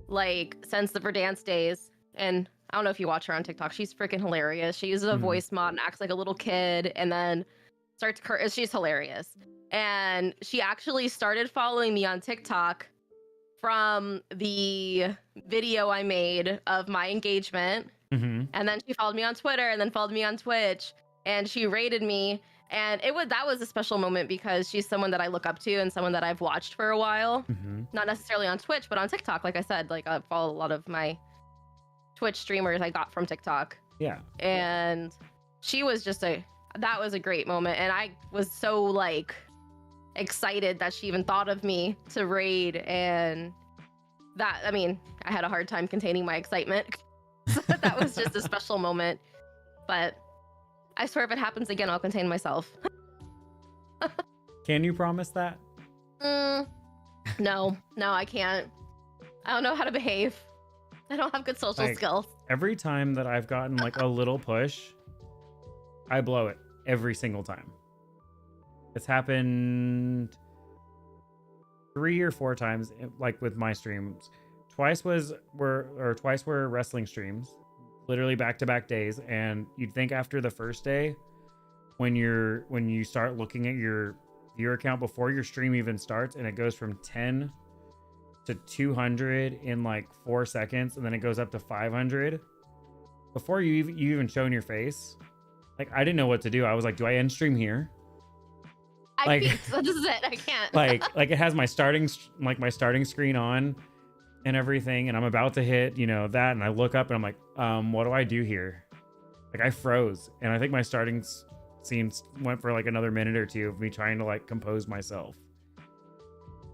like since the Verdansk days. And I don't know if you watch her on TikTok. She's freaking hilarious. She uses a voice mod and acts like a little kid, and then starts curse. She's hilarious. And she actually started following me on TikTok from the video I made of my engagement. And then she followed me on Twitter, and then followed me on Twitch, and she rated me. And that was a special moment because she's someone that I look up to and someone that I've watched for a while. Not necessarily on Twitch, but on TikTok. Like I said, like I follow a lot of my Twitch streamers I got from TikTok. Yeah. And she was just that was a great moment. And I was so like excited that she even thought of me to raid. And that, I mean, I had a hard time containing my excitement. That was just a special moment. But I swear if it happens again, I'll contain myself. Can you promise that? No, I can't. I don't know how to behave. I don't have good social skills. Every time that I've gotten like a little push, I blow it every single time. It's happened 3 or 4 times, like with my streams. Twice were wrestling streams, literally back-to-back days. And you'd think after the first day, when you start looking at your viewer count before your stream even starts, and it goes from 10 to 200 in like 4 seconds, and then it goes up to 500 before you even shown your face. Like, I didn't know what to do. I was like, do I end stream here? I can't. So this is it. I can't. like it has my starting screen on and everything, and I'm about to hit that, and I look up and I'm like, what do I do here? Like, I froze, and I think my starting scene went for like another minute or two of me trying to like compose myself.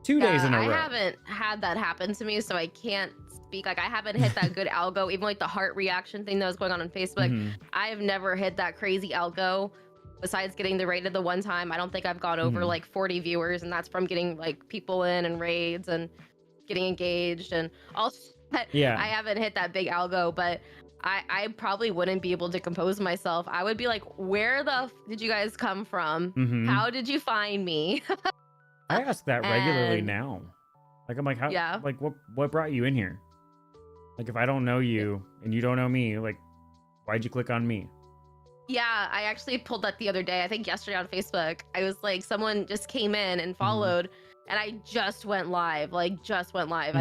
2 days in a row. I haven't had that happen to me, so I can't speak. Like, I haven't hit that good algo. Even like the heart reaction thing that was going on Facebook, I have never hit that crazy algo. Besides getting the rated the one time, I don't think I've gone over like 40 viewers, and that's from getting like people in and raids and getting engaged and all. Yeah, I haven't hit that big algo, but I probably wouldn't be able to compose myself. I would be like, where the did you guys come from? How did you find me? I ask that regularly now. Like, I'm like, how? Yeah. Like, what brought you in here? Like, if I don't know you and you don't know me, like, why'd you click on me? Yeah, I actually pulled that the other day. I think yesterday on Facebook. I was like, someone just came in and followed, and I just went live. I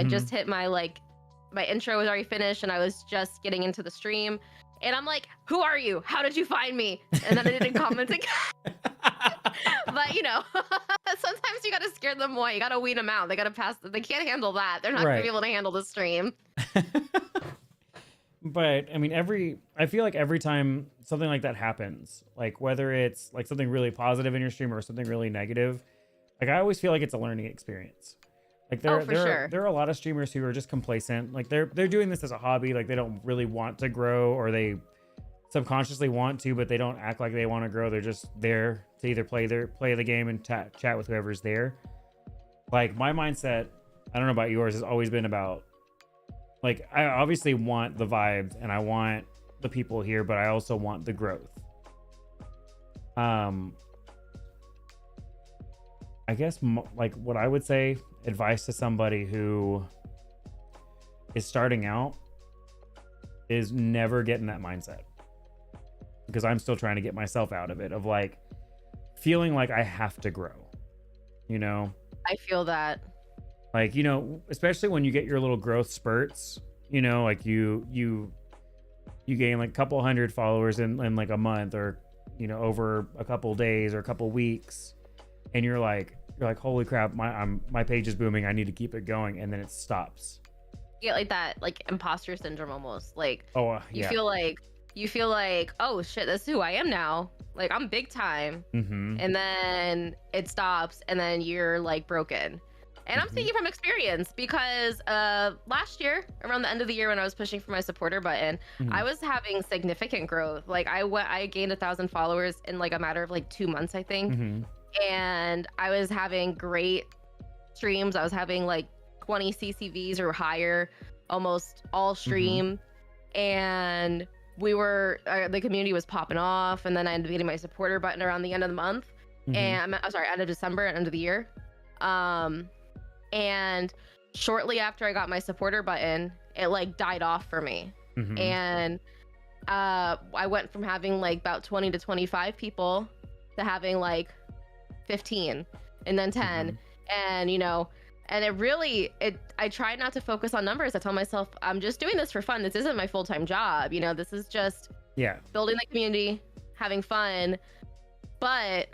just hit my intro was already finished, and I was just getting into the stream. And I'm like, who are you? How did you find me? And then I didn't comment again. But sometimes you gotta scare them away. You gotta weed them out. They gotta pass. They can't handle that. They're not gonna be able to handle the stream. But I mean, I feel like every time something like that happens, like whether it's like something really positive in your stream or something really negative, like I always feel like it's a learning experience. Like there are a lot of streamers who are just complacent. Like they're doing this as a hobby. Like they don't really want to grow, or they subconsciously want to, but they don't act like they want to grow. They're just there to either play the game and chat with whoever's there. Like my mindset, I don't know about yours, has always been about, like, I obviously want the vibes and I want the people here, but I also want the growth. I guess like what I would say, advice to somebody who is starting out, is never get in that mindset. Because I'm still trying to get myself out of it, of like feeling like I have to grow, I feel that. Like, especially when you get your little growth spurts, like you gain like a couple hundred followers in like a month, or, over a couple days or a couple weeks. And you're like, holy crap, my page is booming. I need to keep it going. And then it stops. You get like that, like imposter syndrome almost. Like, you feel like, oh shit, this is who I am now. Like, I'm big time. And then it stops, and then you're like broken. And I'm speaking from experience, because last year, around the end of the year, when I was pushing for my supporter button, I was having significant growth. Like I gained 1,000 followers in like a matter of like 2 months, I think. And I was having great streams. I was having like 20 CCVs or higher almost all stream. And we were the community was popping off, and then I ended up getting my supporter button around the end of the month. And I'm sorry, end of December and end of the year. And shortly after I got my supporter button, it like died off for me. And I went from having like about 20 to 25 people to having like 15, and then 10. And and I try not to focus on numbers. I tell myself, I'm just doing this for fun. This isn't my full-time job. This is just building the community, having fun. But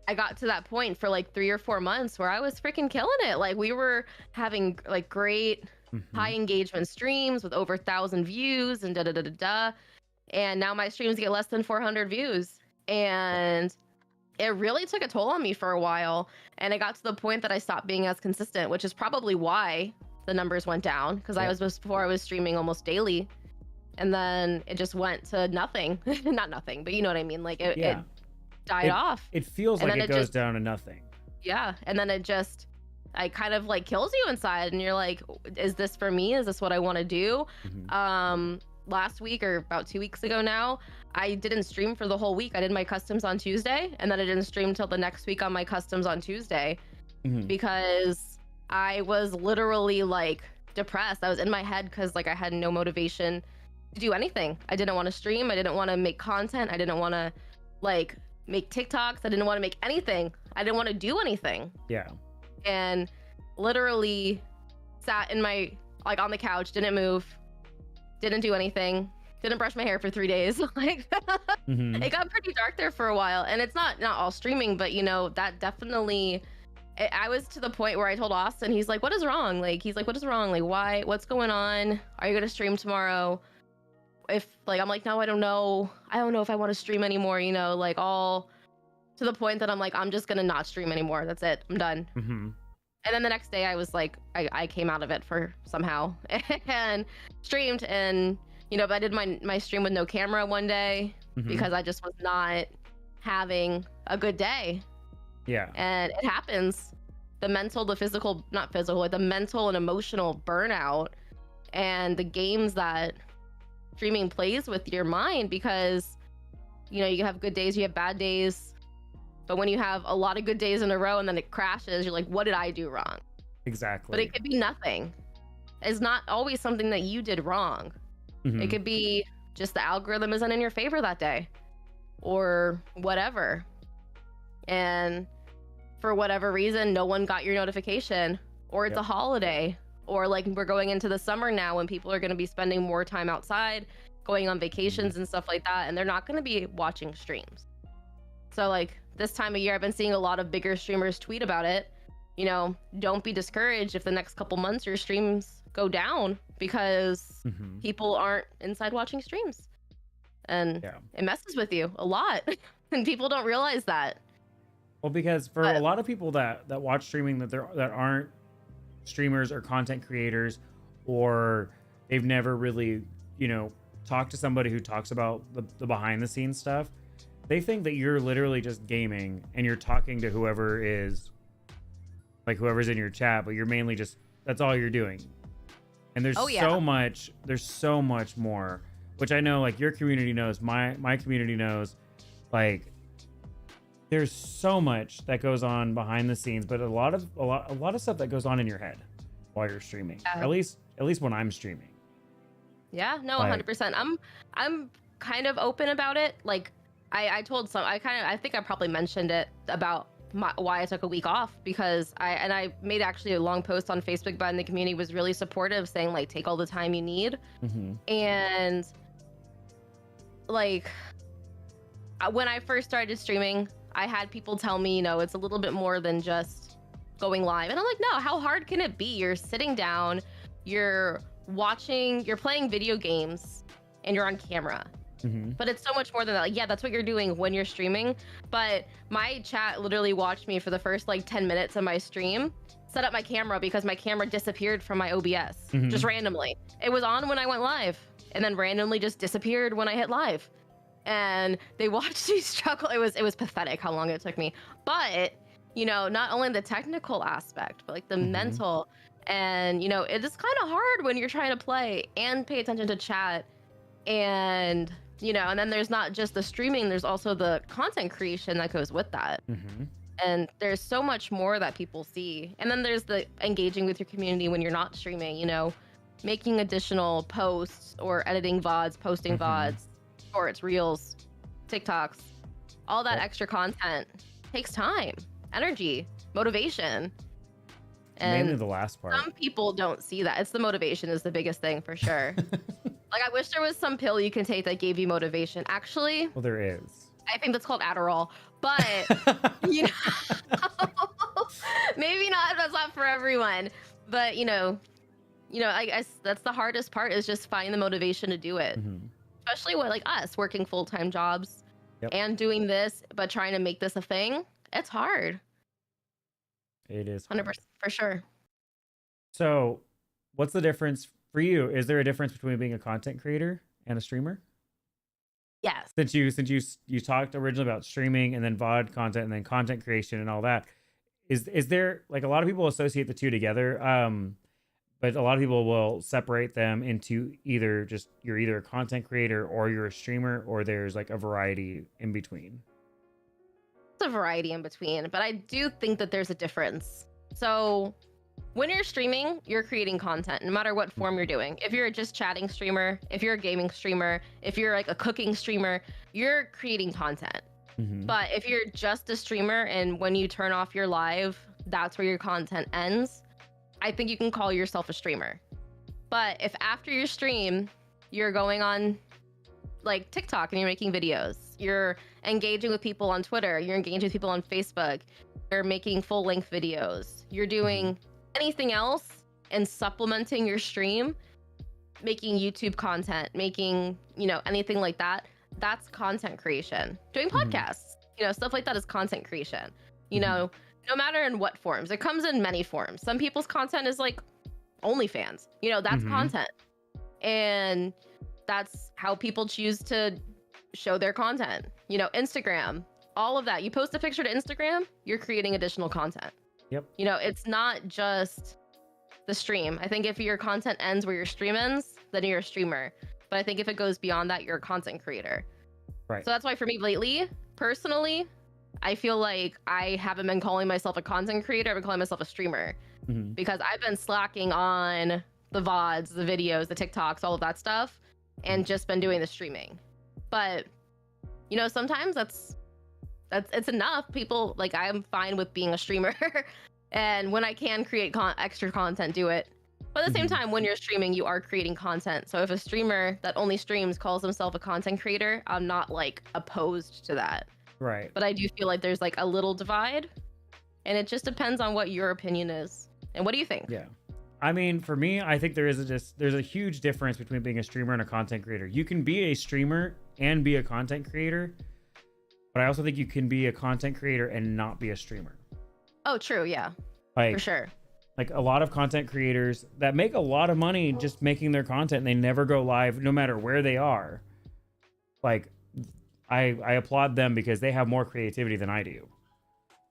I got to that point for like 3 or 4 months where I was freaking killing it. Like we were having like great high engagement streams with over 1,000 views and da da da da da. And now my streams get less than 400 views. And it really took a toll on me for a while. And it got to the point that I stopped being as consistent, which is probably bye the numbers went down, because before I was streaming almost daily. And then it just went to nothing. Not nothing, but you know what I mean? Like it died off. It feels like it goes down to nothing. Yeah. And then it kind of like kills you inside, and you're like, is this for me? Is this what I want to do? Last week, or about 2 weeks ago now, I didn't stream for the whole week. I did my customs on Tuesday, and then I didn't stream till the next week on my customs on Tuesday, because I was literally like depressed. I was in my head because like I had no motivation to do anything. I didn't want to stream. I didn't want to make content. I didn't want to like make TikToks. I didn't want to make anything. I didn't want to do anything. Yeah. And literally sat in my like on the couch, didn't move, didn't do anything, didn't brush my hair for 3 days. Like it got pretty dark there for a while. And it's not all streaming, but you know, that definitely, I was to the point where I told Austin, he's like, what is wrong? Like, he's like, what is wrong? Like, why, what's going on? Are you going to stream tomorrow? If like, I'm like, no, I don't know. I don't know if I want to stream anymore, you know, like all to the point that I'm like, I'm just going to not stream anymore. That's it. I'm done. And then the next day I was like, I came out of it for somehow and streamed, and, you know, but I did my stream with no camera one day because I just was not having a good day. Yeah. And it happens. The mental, the physical, not physical, like the mental and emotional burnout, and the games that streaming plays with your mind, because, you know, you have good days, you have bad days. But when you have a lot of good days in a row and then it crashes, you're like, what did I do wrong? Exactly. But it could be nothing. It's not always something that you did wrong. It could be just the algorithm isn't in your favor that day or whatever. And for whatever reason, no one got your notification, or it's a holiday, or like we're going into the summer now when people are going to be spending more time outside, going on vacations and stuff like that. And they're not going to be watching streams. So like this time of year, I've been seeing a lot of bigger streamers tweet about it. You know, don't be discouraged if the next couple months your streams go down, because people aren't inside watching streams, and it messes with you a lot. And people don't realize that. Well, because for a lot of people that watch streaming that aren't streamers or content creators, or they've never really, you know, talked to somebody who talks about the behind the scenes stuff, they think that you're literally just gaming and you're talking to whoever's in your chat, but you're mainly just, that's all you're doing. And there's so much more, which I know like your community knows, my community knows, like there's so much that goes on behind the scenes, but a lot of stuff that goes on in your head while you're streaming. At least when I'm streaming. Yeah, no, 100%. I'm kind of open about it. Like I told I think I probably mentioned it about why I took a week off, because I made actually a long post on Facebook, but the community was really supportive, saying like, take all the time you need. And like when I first started streaming, I had people tell me, you know, it's a little bit more than just going live. And I'm like, no, how hard can it be? You're sitting down, you're watching, you're playing video games, and you're on camera. But it's so much more than that. Like, yeah, that's what you're doing when you're streaming. But my chat literally watched me for the first like 10 minutes of my stream, set up my camera because my camera disappeared from my OBS just randomly. It was on when I went live, and then randomly just disappeared when I hit live. And they watched me struggle. It was pathetic how long it took me. But, you know, not only the technical aspect, but like the mental. And, you know, it is kind of hard when you're trying to play and pay attention to chat. And, you know, and then there's not just the streaming, there's also the content creation that goes with that. And there's so much more that people see. And then there's the engaging with your community when you're not streaming, you know, making additional posts or editing VODs, posting VODs, shorts, reels, TikToks, all that extra content takes time, energy, motivation. And mainly the last part. Some people don't see that. It's the motivation is the biggest thing for sure. Like, I wish there was some pill you can take that gave you motivation. Actually, well, there is. I think that's called Adderall. But you know, maybe not. That's not for everyone. But I guess that's the hardest part is just finding the motivation to do it. Especially with like us working full-time jobs and doing this, but trying to make this a thing. It's hard. It is 100% for sure. So, what's the difference for you? Is there a difference between being a content creator and a streamer? Yes. Since you talked originally about streaming and then VOD content and then content creation and all that, is there like a lot of people associate the two together? But a lot of people will separate them into you're either a content creator or you're a streamer, or there's like a variety in between. It's a variety in between, but I do think that there's a difference. So when you're streaming, you're creating content, no matter what form you're doing. If you're a just chatting streamer, if you're a gaming streamer, if you're like a cooking streamer, you're creating content. But if you're just a streamer and when you turn off your live, that's where your content ends, I think you can call yourself a streamer. But if after your stream, you're going on like TikTok and you're making videos, you're engaging with people on Twitter, you're engaging with people on Facebook, you're making full-length videos, you're doing anything else and supplementing your stream, making YouTube content, making, anything like that, that's content creation. Doing podcasts, stuff like that is content creation. No matter in what forms. It comes in many forms. Some people's content is like OnlyFans. That's content. And that's how people choose to show their content. Instagram, all of that. You post a picture to Instagram, you're creating additional content. Yep. It's not just the stream. I think if your content ends where your stream ends, then you're a streamer. But I think if it goes beyond that, you're a content creator. Right. So that's why for me lately, personally, I feel like I haven't been calling myself a content creator. I've been calling myself a streamer because I've been slacking on the VODs, the videos, the TikToks, all of that stuff, and just been doing the streaming. But, sometimes it's enough. People, like, I'm fine with being a streamer. And when I can create extra content, do it. But at the same time, when you're streaming, you are creating content. So if a streamer that only streams calls himself a content creator, I'm not like opposed to that. Right. But I do feel like there's like a little divide, and it just depends on what your opinion is. And what do you think? Yeah. I mean, for me, I think there's a huge difference between being a streamer and a content creator. You can be a streamer and be a content creator, but I also think you can be a content creator and not be a streamer. Oh, true. Yeah. Like, for sure. Like a lot of content creators that make a lot of money just making their content and they never go live no matter where they are. Like, I applaud them because they have more creativity than I do.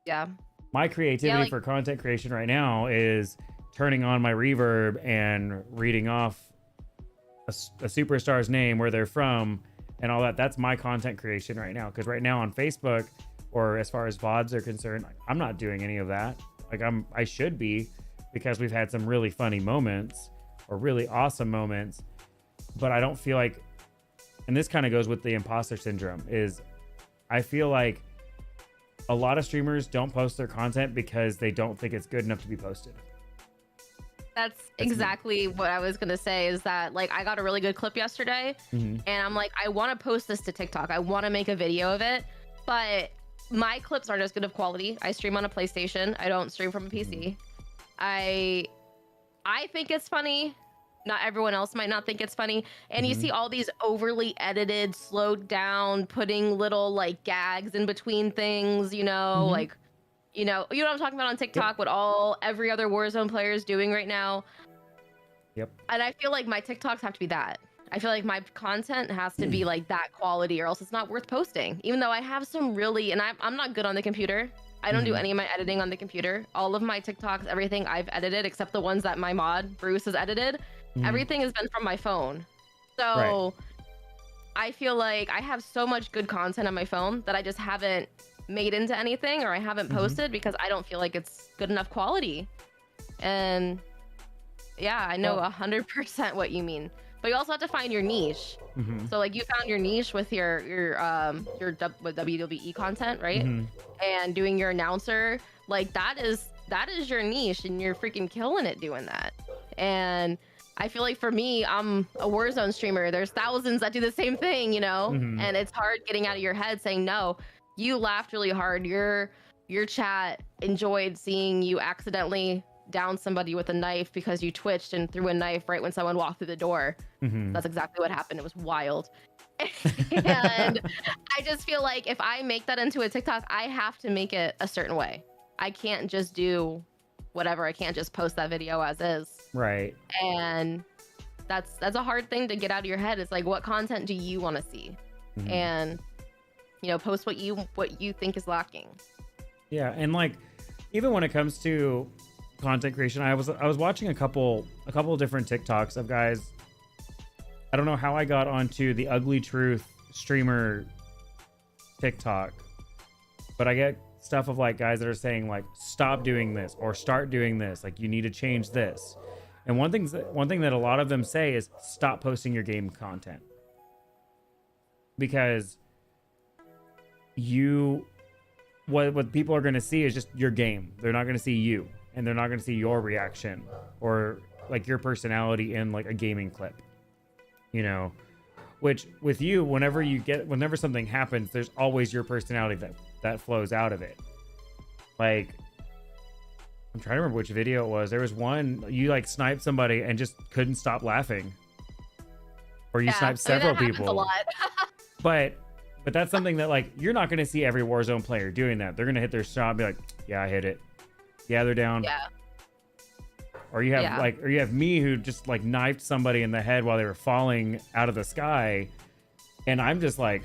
Yeah. My creativity for content creation right now is turning on my reverb and reading off a superstar's name, where they're from, and all that. That's my content creation right now. Because right now on Facebook, or as far as VODs are concerned, I'm not doing any of that. Like I should be, because we've had some really funny moments or really awesome moments, but I don't feel like, and this kind of goes with the imposter syndrome, is I feel like a lot of streamers don't post their content because they don't think it's good enough to be posted. That's exactly what I was going to say, is that like I got a really good clip yesterday and I'm like, I want to post this to TikTok. I want to make a video of it, but my clips aren't as good of quality. I stream on a PlayStation. I don't stream from a PC. I think it's funny. Not everyone else might not think it's funny. And you see all these overly edited, slowed down, putting little like gags in between things, like, you know what I'm talking about on TikTok, what every other Warzone player is doing right now. Yep. And I feel like my TikToks have to be that. I feel like my content has to be like that quality, or else it's not worth posting. Even though I have some really, and I'm not good on the computer. I don't do any of my editing on the computer. All of my TikToks, everything I've edited, except the ones that my mod, Bruce, has edited. Everything has been from my phone. So I feel like I have so much good content on my phone that I just haven't made into anything, or I haven't posted because I don't feel like it's good enough quality. And yeah, I know 100% what you mean. But you also have to find your niche. So like you found your niche with your WWE content, right? And doing your announcer, like that is your niche, and you're freaking killing it doing that. And I feel like for me, I'm a Warzone streamer. There's thousands that do the same thing, you know? And it's hard getting out of your head saying, no, you laughed really hard. Your chat enjoyed seeing you accidentally down somebody with a knife because you twitched and threw a knife right when someone walked through the door. That's exactly what happened. It was wild. And I just feel like if I make that into a TikTok, I have to make it a certain way. I can't just do whatever. I can't just post that video as is. Right. And that's a hard thing to get out of your head. It's like, what content do you want to see? And post what you think is lacking. Yeah, and like even when it comes to content creation, I was watching a couple of different TikToks of guys. I don't know how I got onto the Ugly Truth streamer TikTok, but I get stuff of like guys that are saying like, stop doing this or start doing this. Like, you need to change this. And one thing that a lot of them say is stop posting your game content, because what people are going to see is just your game. They're not going to see you, and they're not going to see your reaction or like your personality in like a gaming clip. Which with you, whenever something happens, there's always your personality that flows out of it. Like, I'm trying to remember which video it was. There was one, you like sniped somebody and just couldn't stop laughing. Or you sniped several people. A lot. But that's something that like, you're not going to see every Warzone player doing that. They're going to hit their shot and be like, yeah, I hit it. Yeah, they're down. Yeah. Or you have me who just like knifed somebody in the head while they were falling out of the sky. And I'm just like,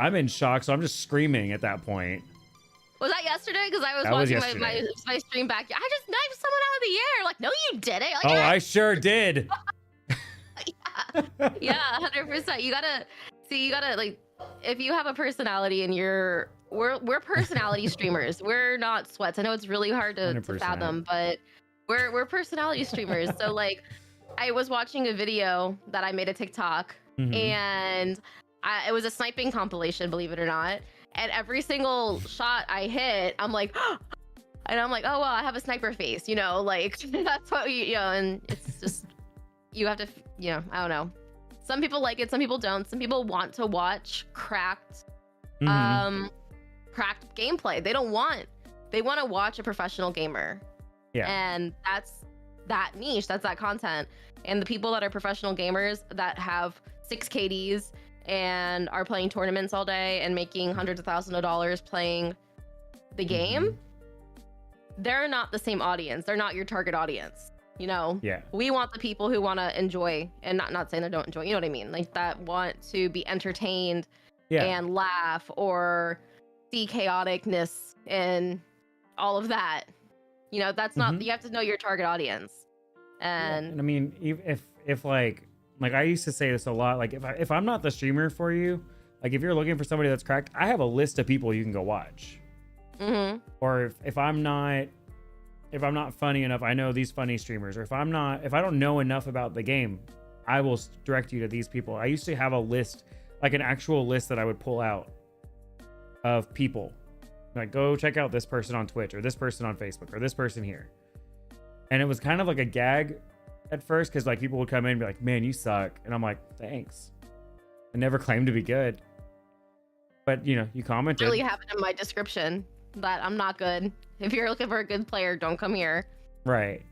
I'm in shock. So I'm just screaming at that point. Was that yesterday? Because I was watching my stream back. I just knifed someone out of the air. Like, no, you didn't. Like, I sure did. Yeah, 100%. You gotta like, if you have a personality and we're personality streamers. We're not sweats. I know it's really hard to fathom, but we're personality streamers. So like, I was watching a video that I made a TikTok, and it was a sniping compilation, believe it or not. And every single shot I hit, I'm like, and I'm like, oh well, I have a sniper face, like that's what and it's just, you have to, I don't know. Some people like it, some people don't. Some people want to watch cracked gameplay. They want to watch a professional gamer. Yeah. And that's that niche, that's that content. And the people that are professional gamers that have 6 KDs and are playing tournaments all day and making hundreds of thousands of dollars playing the game, they're not the same audience. They're not your target audience. Yeah. We want the people who want to enjoy, and not saying they don't enjoy, you know what I mean? Like, that want to be entertained and laugh or see chaoticness and all of that. That's not, you have to know your target audience. And I mean, if like I used to say this a lot, like if I'm not the streamer for you, like if you're looking for somebody that's cracked, I have a list of people you can go watch. Or if I'm not funny enough, I know these funny streamers. Or if I don't know enough about the game, I will direct you to these people. I used to have a list, like an actual list that I would pull out of people. Like, go check out this person on Twitch, or this person on Facebook, or this person here. And it was kind of like a gag at first, because like people would come in and be like, man, you suck. And I'm like, thanks. I never claimed to be good. But you commented. I really have it in my description that I'm not good. If you're looking for a good player, don't come here. Right.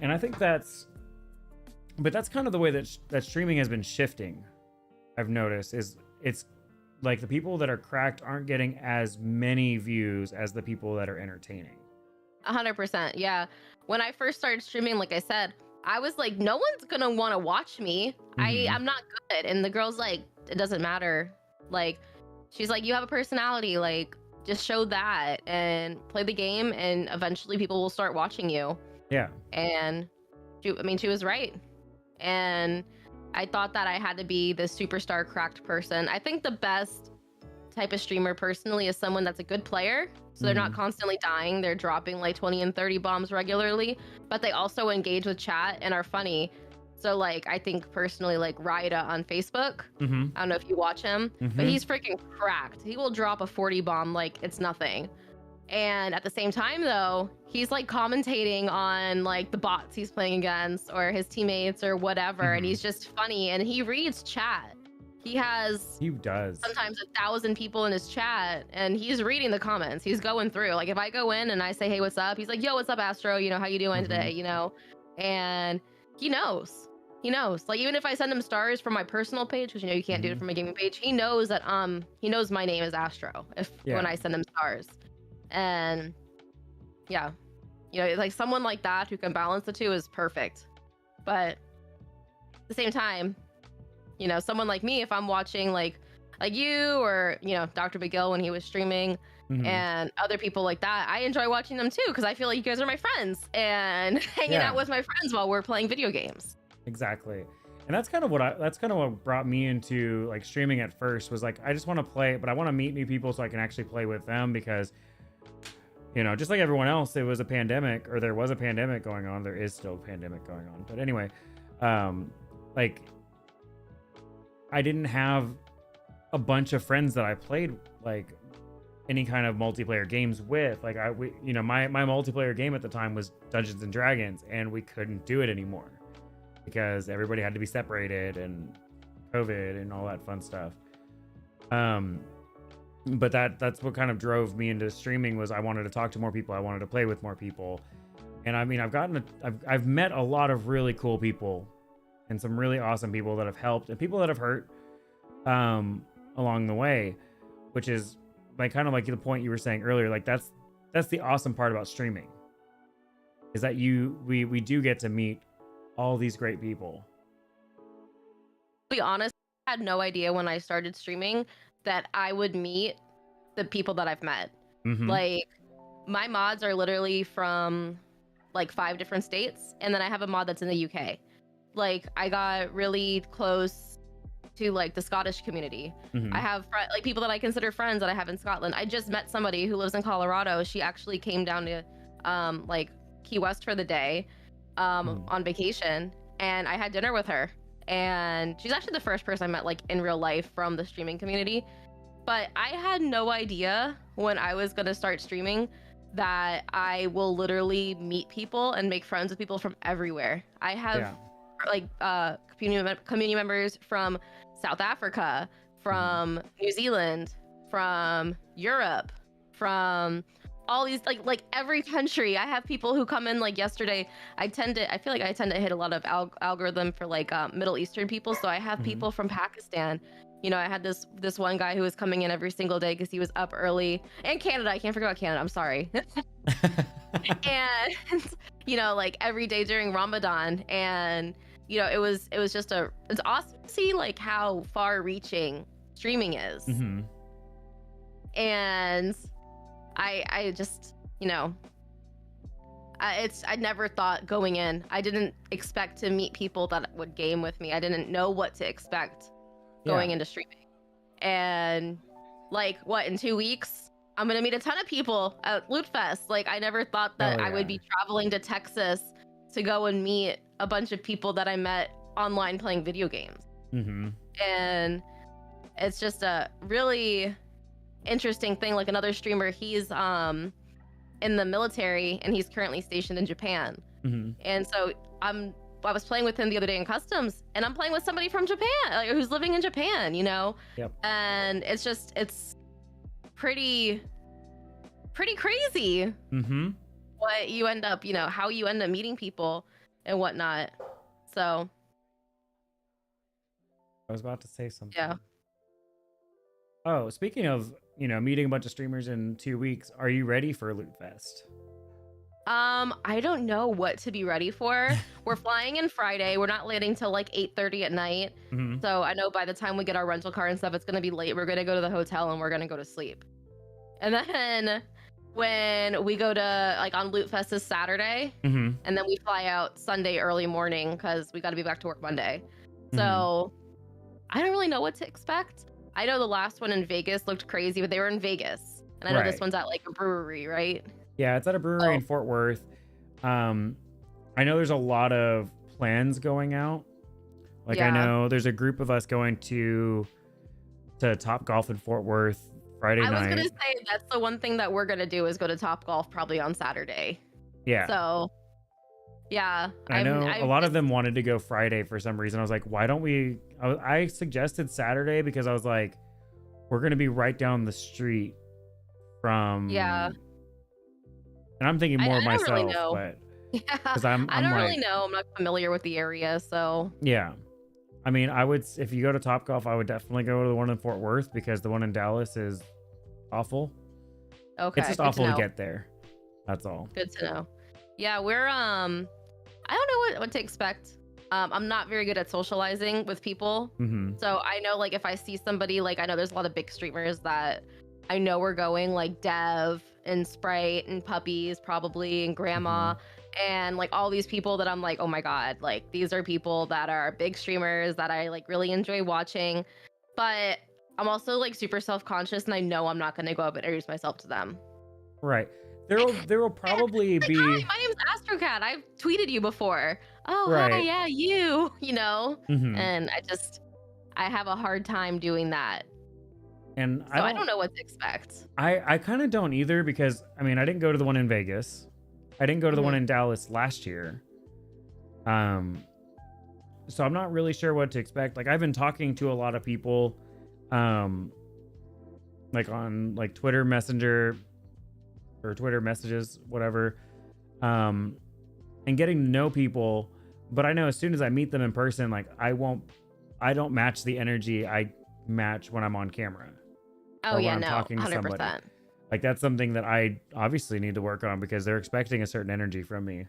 And I think that's kind of the way that streaming has been shifting. I've noticed is it's like the people that are cracked aren't getting as many views as the people that are entertaining. 100%. Yeah. When I first started streaming, like I said, I was like, no one's gonna want to watch me. I'm not good. And the girl's like, it doesn't matter. Like, she's like, you have a personality. Like, just show that and play the game, and eventually people will start watching you. Yeah. And she was right. And I thought that I had to be the superstar cracked person. I think the best type of streamer personally is someone that's a good player. So they're not constantly dying. They're dropping like 20 and 30 bombs regularly, but they also engage with chat and are funny. So like, I think personally, like Ryda on Facebook, I don't know if you watch him, but he's freaking cracked. He will drop a 40 bomb like it's nothing. And at the same time, though, he's like commentating on like the bots he's playing against or his teammates or whatever. And he's just funny and he reads chat. He has He does. sometimes 1,000 people in his chat and he's reading the comments. He's going through. Like if I go in and I say, hey, what's up? He's like, yo, what's up, Astro? You know, how you doing today? You know, and he knows. He knows. Like even if I send him stars from my personal page, because you know you can't do it from a gaming page, he knows that he knows my name is Astro when I send him stars. And yeah, you know, like someone like that who can balance the two is perfect. But at the same time, you know, someone like me, if I'm watching like you or, you know, Dr. McGill when he was streaming and other people like that, I enjoy watching them too because I feel like you guys are my friends and hanging out with my friends while we're playing video games. Exactly. And that's kind of what brought me into like streaming at first was like I just want to play, but I want to meet new people so I can actually play with them because you know, just like everyone else, it was a pandemic, or there was a pandemic going on. There is still a pandemic going on. But anyway, like, I didn't have a bunch of friends that I played, like, any kind of multiplayer games with. Like, you know, my multiplayer game at the time was Dungeons and Dragons, and we couldn't do it anymore because everybody had to be separated and COVID and all that fun stuff. But that's what kind of drove me into streaming was I wanted to talk to more people. I wanted to play with more people. And I mean, I've met a lot of really cool people and some really awesome people that have helped and people that have hurt along the way, which is like kind of like the point you were saying earlier. Like that's the awesome part about streaming is that we do get to meet all these great people. To be honest, I had no idea when I started streaming that I would meet the people that I've met. Like my mods are literally from like 5 different states, and then I have a mod that's in the UK. Like I got really close to like the Scottish community. I have like people that I consider friends that I have in Scotland. I just met somebody who lives in Colorado. She actually came down to like Key West for the day on vacation, and I had dinner with her. And she's actually the first person I met like in real life from the streaming community. But I had no idea when I was going to start streaming that I will literally meet people and make friends with people from everywhere. I have like community members from South Africa, from New Zealand, from Europe, from all these like every country. I have people who come in like yesterday. I feel like I tend to hit a lot of algorithm for like Middle Eastern people. So I have people from Pakistan. You know, I had this one guy who was coming in every single day because he was up early. And Canada, I can't forget about Canada. I'm sorry. And you know, like every day during Ramadan, and you know, it was it's awesome to see like how far-reaching streaming is. And I just, you know, I never thought going in. I didn't expect to meet people that would game with me. I didn't know what to expect going into streaming. And like what, in 2 weeks I'm gonna meet a ton of people at Loot Fest. Like I never thought that I would be traveling to Texas to go and meet a bunch of people that I met online playing video games. And it's just a really interesting thing. Like another streamer, he's in the military and he's currently stationed in Japan. And so I was playing with him the other day in customs, and I'm playing with somebody from Japan, like, who's living in Japan, you know? And it's pretty crazy what you end up, you know, how you end up meeting people and whatnot. So I was about to say something. Oh, speaking of, you know, meeting a bunch of streamers in 2 weeks, are you ready for Loot Fest? I don't know what to be ready for. We're flying in Friday. We're not landing till like 8:30 at night. So I know by the time we get our rental car and stuff, it's gonna be late. We're gonna go to the hotel and we're gonna go to sleep. And then when we go to like on Loot Fest is Saturday, and then we fly out Sunday early morning because we got to be back to work Monday. So I don't really know what to expect. I know the last one in Vegas looked crazy, but they were in Vegas, and I know this one's at like a brewery, right? Yeah, it's at a brewery in Fort Worth. I know there's a lot of plans going out. Like I know there's a group of us going to Top Golf in Fort Worth Friday I was night. gonna say that's the one thing that we're gonna do is go to Top Golf probably on Saturday. Yeah. So yeah, I know a I've lot of just, them wanted to go Friday for some reason. I was like, why don't we? I suggested Saturday because I was like, we're gonna be right down the street yeah. from, and I'm thinking more of I don't really myself, know. but Yeah, because I I'm don't really like, know. I'm not familiar with the area, so yeah. I mean, I would, if you go to Topgolf, I would definitely go to the one in Fort Worth because the one in Dallas is awful. okay, It's just good to awful to know. get there. That's all. Good to know. Yeah, we're I don't know what to expect. I'm not very good at socializing with people. Mm-hmm. So I know like if I see somebody, like I know there's a lot of big streamers that I know we're going, like Dev and Sprite and Puppies probably and Grandma and like all these people that I'm like, oh my God, like these are people that are big streamers that I like really enjoy watching. But I'm also like super self-conscious and I know I'm not gonna go up and introduce myself to them. Right. There will probably Like, be hi, my name's AstroCat. I've tweeted you before. Oh, hi, right. yeah, you know? Mm-hmm. And I have a hard time doing that. And So I don't know what to expect. I kind of don't either because I mean I didn't go to the one in Vegas. I didn't go to the one Mhm. in Dallas last year. So I'm not really sure what to expect. Like I've been talking to a lot of people, like on like Twitter Messenger or Twitter messages, whatever, and getting to know people. But I know as soon as I meet them in person, like I don't match the energy I match when I'm on camera. Oh Or when yeah, I'm no, talking to 100%. somebody. Like that's something that I obviously need to work on because they're expecting a certain energy from me.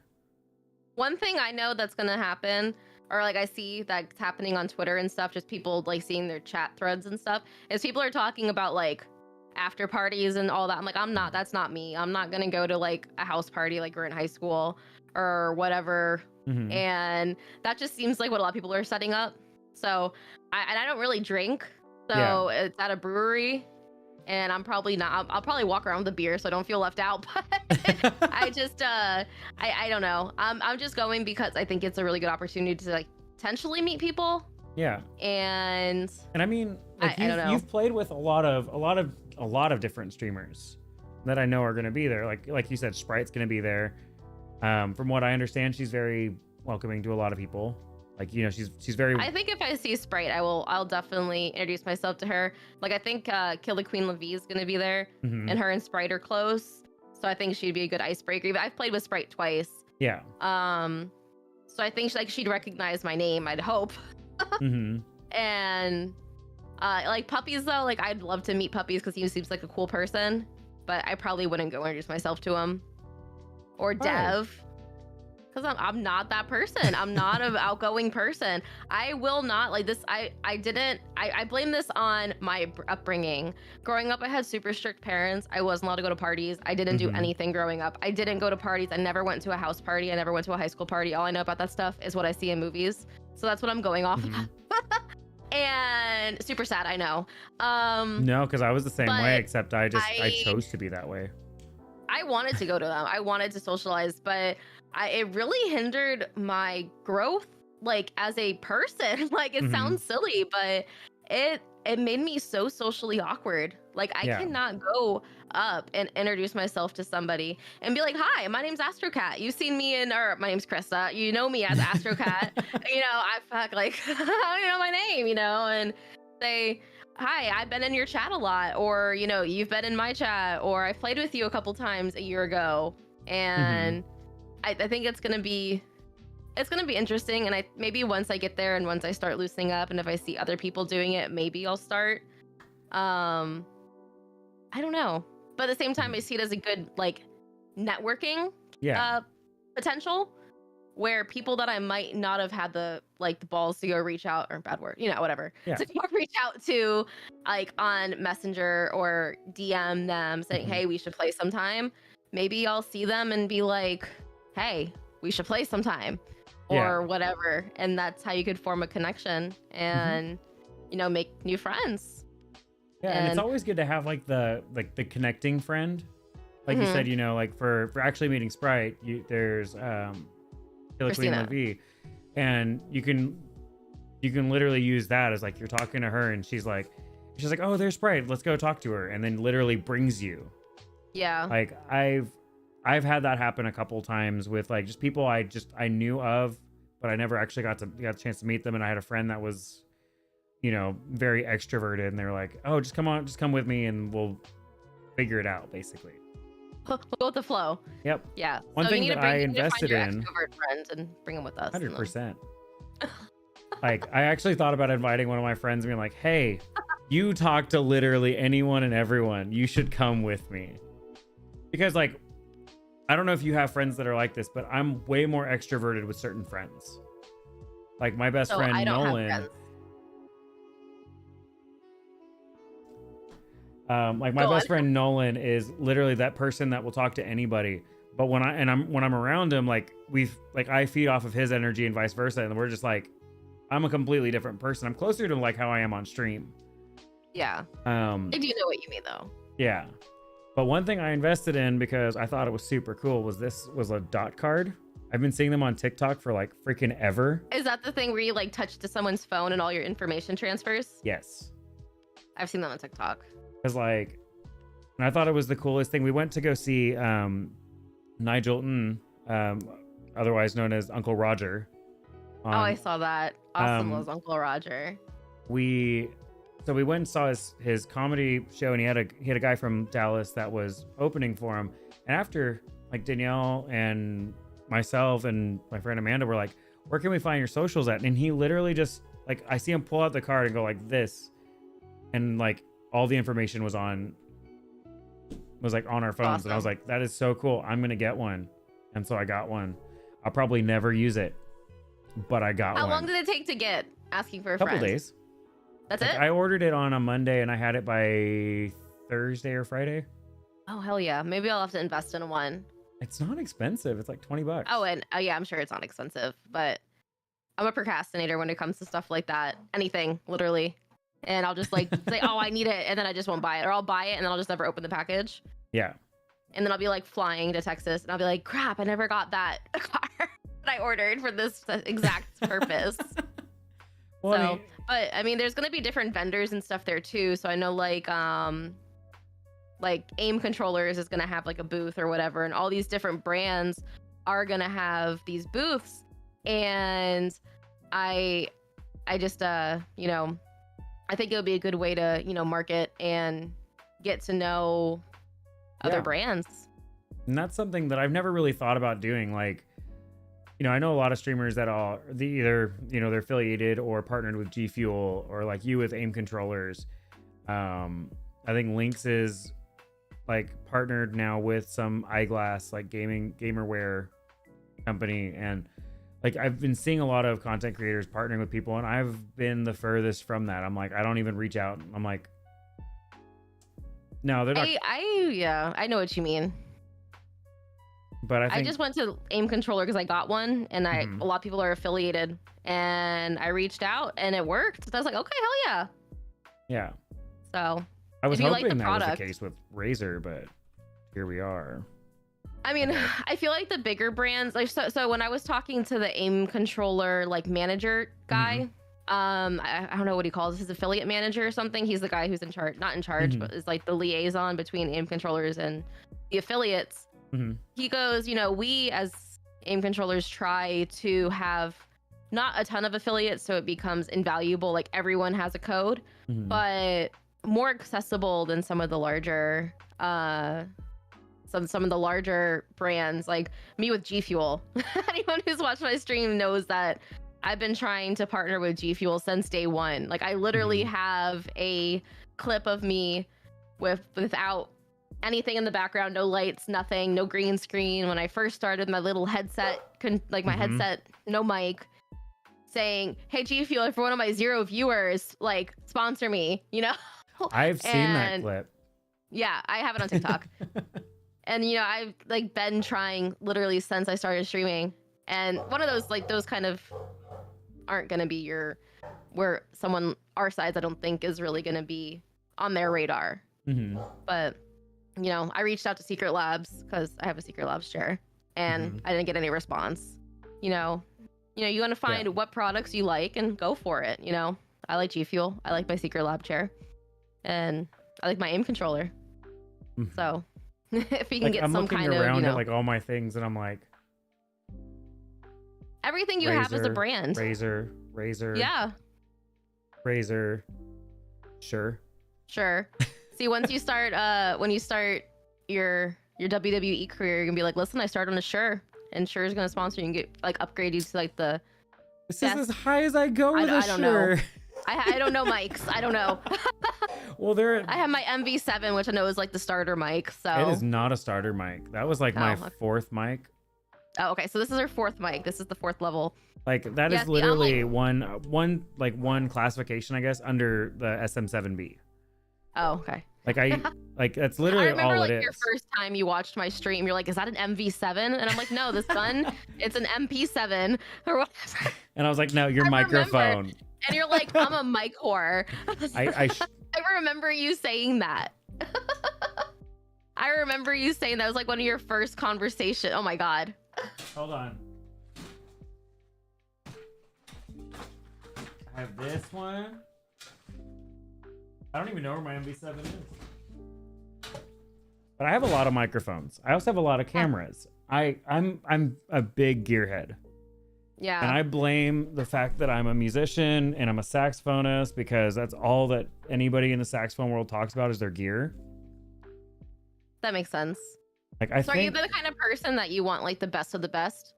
One thing I know that's gonna happen, or like I see that's happening on Twitter and stuff, just people like seeing their chat threads and stuff, is people are talking about like after parties and all that. I'm like, that's not me. I'm not gonna go to like a house party like we're in high school or whatever. Mm-hmm. And that just seems like what a lot of people are setting up. So I don't really drink. So Yeah. it's at a brewery and I'm probably not. I'll probably walk around with a beer so I don't feel left out. But I just, I don't know. I'm just going because I think it's a really good opportunity to like potentially meet people. Yeah. And I mean, like I don't know. you've played with a lot of different streamers that I know are going to be there. Like you said, Sprite's going to be there. From what I understand, she's very welcoming to a lot of people. Like, you know, she's very. I think if I see Sprite, I'll definitely introduce myself to her. Like I think Killer Queen Levy is gonna be there, Mhm. and her and Sprite are close, so I think she'd be a good icebreaker. I've played with Sprite twice. Yeah. So I think she'd recognize my name. I'd hope. Mm-hmm. And like Puppies though, like I'd love to meet Puppies because he seems like a cool person, but I probably wouldn't go introduce myself to him. Or Dev. Because I'm not that person. I'm not an outgoing person. I will not like this. I blame this on my upbringing. Growing up, I had super strict parents. I wasn't allowed to go to parties. I didn't do anything growing up. I didn't go to parties. I never went to a house party. I never went to a high school party. All I know about that stuff is what I see in movies. So that's what I'm going off of. And super sad, I know. No, because I was the same way, but except I chose to be that way. I wanted to go to them. I wanted to socialize, but it really hindered my growth, like as a person. Like it sounds silly, but it made me so socially awkward. Like I cannot go up and introduce myself to somebody and be like, "Hi, my name's AstroCat. You've seen me or my name's Krista. You know me as AstroCat. You know, I fuck like you know my name, you know, and say." Hi, I've been in your chat a lot, or you know, you've been in my chat, or I played with you a couple times a year ago, and I think it's gonna be interesting. And maybe once I get there and once I start loosening up, and if I see other people doing it, maybe I'll start. I don't know, but at the same time, I see it as a good like networking potential. Where people that I might not have had the balls to go reach out, or bad word, you know, whatever, to go reach out to like on Messenger or DM them saying, hey, we should play sometime. Maybe I'll see them and be like, hey, we should play sometime or whatever. And that's how you could form a connection and, you know, make new friends. Yeah. And it's always good to have like the connecting friend. Like you said, you know, like for actually meeting Sprite, there's, Killer Queen Levy, and you can literally use that as like you're talking to her and she's like, She's like, oh, there's Sprite. Let's go talk to her. And then literally brings you. Yeah. Like I've had that happen a couple times with like just people I knew of, but I never actually got a chance to meet them. And I had a friend that was, you know, very extroverted, and they were like, oh, just come with me and we'll figure it out, basically. We'll go with the flow. Yep. Yeah. One so thing you need that to bring, I you need to find invested your in, extrovert friends and bring them with us. 100%. Like I actually thought about inviting one of my friends and being like, hey, you talk to literally anyone and everyone. You should come with me. Because like, I don't know if you have friends that are like this, but I'm way more extroverted with certain friends. Like my best friend, I don't Nolan. have friends. Like my best friend Nolan is literally that person that will talk to anybody. But when I'm around him, like I feed off of his energy and vice versa, and we're just like, I'm a completely different person. I'm closer to like how I am on stream. Yeah. I do know what you mean though. Yeah. But one thing I invested in because I thought it was super cool was a dot card. I've been seeing them on TikTok for like freaking ever. Is that the thing where you like touch to someone's phone and all your information transfers? Yes. I've seen them on TikTok. Because like, and I thought it was the coolest thing. We went to go see Nigel, otherwise known as Uncle Roger. I saw that. Awesome was Uncle Roger. So we went and saw his comedy show, and he had a guy from Dallas that was opening for him. And after, like, Danielle and myself and my friend Amanda were like, where can we find your socials at? And he literally just, like, I see him pull out the card and go like this, and like all the information was like on our phones. Awesome. And I was like, that is so cool. I'm gonna get one. And so I got one. I'll probably never use it, but I got one. How long did it take to get? Asking for a couple friend. days. That's Like, it? I ordered it on a Monday and I had it by Thursday or Friday. Oh, hell yeah. Maybe I'll have to invest in one. It's not expensive. It's like $20. Oh, and yeah, I'm sure it's not expensive, but I'm a procrastinator when it comes to stuff like that. Anything, literally. And I'll just like say, oh, I need it. And then I just won't buy it. Or I'll buy it and then I'll just never open the package. Yeah. And then I'll be like flying to Texas and I'll be like, crap, I never got that car that I ordered for this exact purpose. Well, But I mean, there's gonna be different vendors and stuff there too. So I know like aim controllers is gonna have like a booth or whatever, and all these different brands are gonna have these booths. And I just you know, I think it would be a good way to, you know, market and get to know other brands. And that's something that I've never really thought about doing. Like, you know, I know a lot of streamers that are either, you know, they're affiliated or partnered with G Fuel, or like you with aim controllers. I think Lynx is like partnered now with some eyeglass, like gamerware company. And like, I've been seeing a lot of content creators partnering with people, and I've been the furthest from that. I'm like, I don't even reach out. I'm like, no, they're not. I know what you mean. But I just went to aim controller because I got one, and a lot of people are affiliated, and I reached out and it worked. So I was like, okay, hell yeah. Yeah. So I was if you hoping like the that was product, the case with Razer, but here we are. I mean, I feel like the bigger brands, like so when I was talking to the aim controller like manager guy, I don't know what he calls his affiliate manager or something. He's the guy who's in charge, not in charge, but is like the liaison between aim controllers and the affiliates. He goes, you know, we as aim controllers try to have not a ton of affiliates so it becomes invaluable, like everyone has a code, but more accessible than some of the larger some of the larger brands, like me with G Fuel. Anyone who's watched my stream knows that I've been trying to partner with G Fuel since day one. Like I literally have a clip of me without anything in the background, no lights, nothing, no green screen. When I first started, my little headset, my headset, no mic, saying, "Hey G Fuel, for one of my 0 viewers, like sponsor me," you know. I've seen that clip. Yeah, I have it on TikTok. And you know, I've like been trying literally since I started streaming. And one of those, like those kind of aren't gonna be where someone our size, I don't think, is really gonna be on their radar. But you know, I reached out to Secret Labs because I have a Secret Labs chair, and I didn't get any response. You know, you want to find what products you like and go for it. You know, I like G Fuel. I like my Secret Lab chair. and I like my aim controller. Mhm. So if you can Like get I'm some looking kind of, around at like all my things, and I'm like, everything you have is a razor, brand. razor, Yeah, razor. Sure. sure. See, once you start, when you start your WWE career, you're gonna be like, listen, I started on a Shure, and Shure is gonna sponsor you and get like upgrade you to like the This best. is as high as I go with a I don't know. Shure. I don't know mics. I don't know. Well, I have my MV7, which I know is like the starter mic. So it is not a starter mic. That was like my okay. 4th mic. Oh, okay. So this is our 4th mic. This is the 4th level. Like that Yeah, is see, literally one classification, I guess, under the SM7B. Oh, okay. Like that's I literally remember all like it your is. first time you watched my stream, you're like, "Is that an MV7?" And I'm like, "No, this gun, it's an MP7 or whatever." And I was like, no, your I remember. microphone. And you're like, "I'm a mic whore." I I remember you saying that. I remember you saying that was like one of your first conversation. Oh my god. hold on. I have this one. I don't even know where my MV7 is. But I have a lot of microphones. I also have a lot of cameras. I'm a big gearhead. Yeah. And I blame the fact that I'm a musician and I'm a saxophonist because that's all that anybody in the saxophone world talks about is their gear. That makes sense. Like I So are you the kind of person that you want like the best of the best?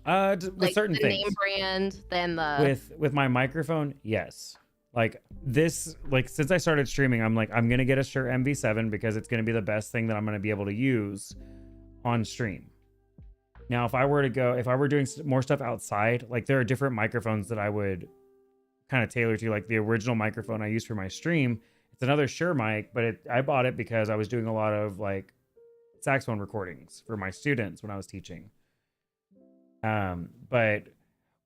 with Like certain the things. name brand, then the With my microphone, yes. Like this, like since I started streaming, I'm like, I'm gonna get a Shure MV7 because it's gonna be the best thing that I'm gonna be able to use on stream. Now, if I were doing more stuff outside, like there are different microphones that I would kind of tailor to. Like the original microphone I used for my stream, it's another Shure mic, but I bought it because I was doing a lot of like saxophone recordings for my students when I was teaching. But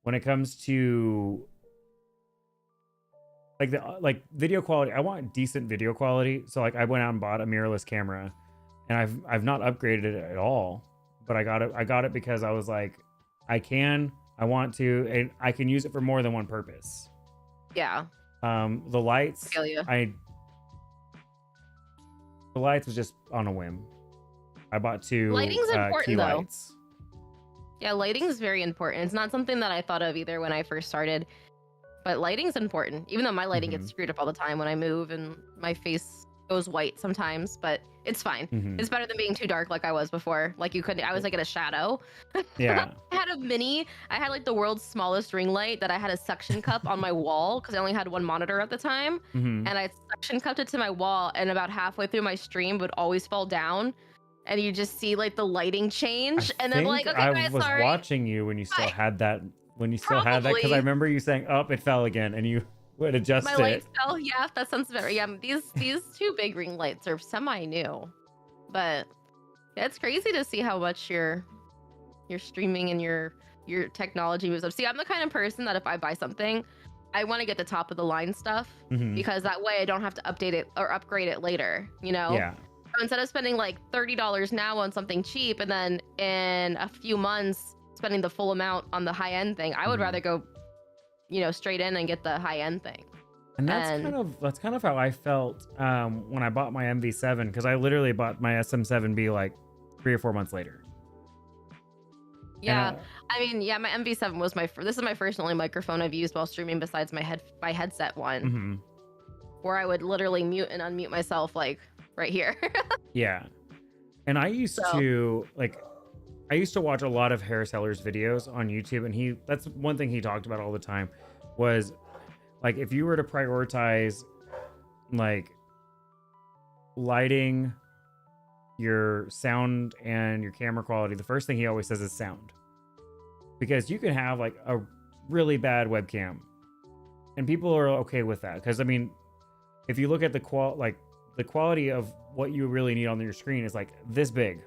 when it comes to like video quality, I want decent video quality. So like I went out and bought a mirrorless camera, and I've not upgraded it at all. But I got it because I was like, I want to, and I can use it for more than one purpose. yeah. The lights, Feel you. the lights was just on a whim. I bought 2 Lighting's key important, though. lights. Yeah, lighting is very important. It's not something that I thought of either when I first started, but lighting's important. Even though my lighting gets screwed up all the time when I move and my face goes white sometimes, but it's fine. It's better than being too dark like I was before. Like I was like in a shadow. Yeah. I had like the world's smallest ring light that I had a suction cup on my wall because I only had one monitor at the time. And I suction cupped it to my wall, and about halfway through my stream would always fall down. And you just see like the lighting change, and then like, okay, I guys, was sorry. watching you when you still had that. When you still had that, because I remember you saying, "Oh, it fell again," and you would adjust My it. lights fell. Yeah, that sounds very. Yeah, these 2 big ring lights are semi new, but yeah, it's crazy to see how much your streaming and your technology moves up. See, I'm the kind of person that if I buy something, I want to get the top of the line stuff because that way I don't have to update it or upgrade it later. You know? Yeah. So instead of spending like $30 now on something cheap and then in a few months spending the full amount on the high end thing, I would rather go, straight in and get the high end thing. And that's kind of how I felt when I bought my MV7, because I literally bought my SM7B like 3 or 4 months later. Yeah, I mean, yeah, my MV7 was this is my first and only microphone I've used while streaming besides my headset one, where I would literally mute and unmute myself like right here. Yeah. And I used to watch a lot of Harris Heller's videos on YouTube, and that's one thing he talked about all the time was like, if you were to prioritize like lighting, your sound, and your camera quality, the first thing he always says is sound. Because you can have like a really bad webcam and people are okay with that. Because I mean, if you look at the quality of what you really need on your screen is like this big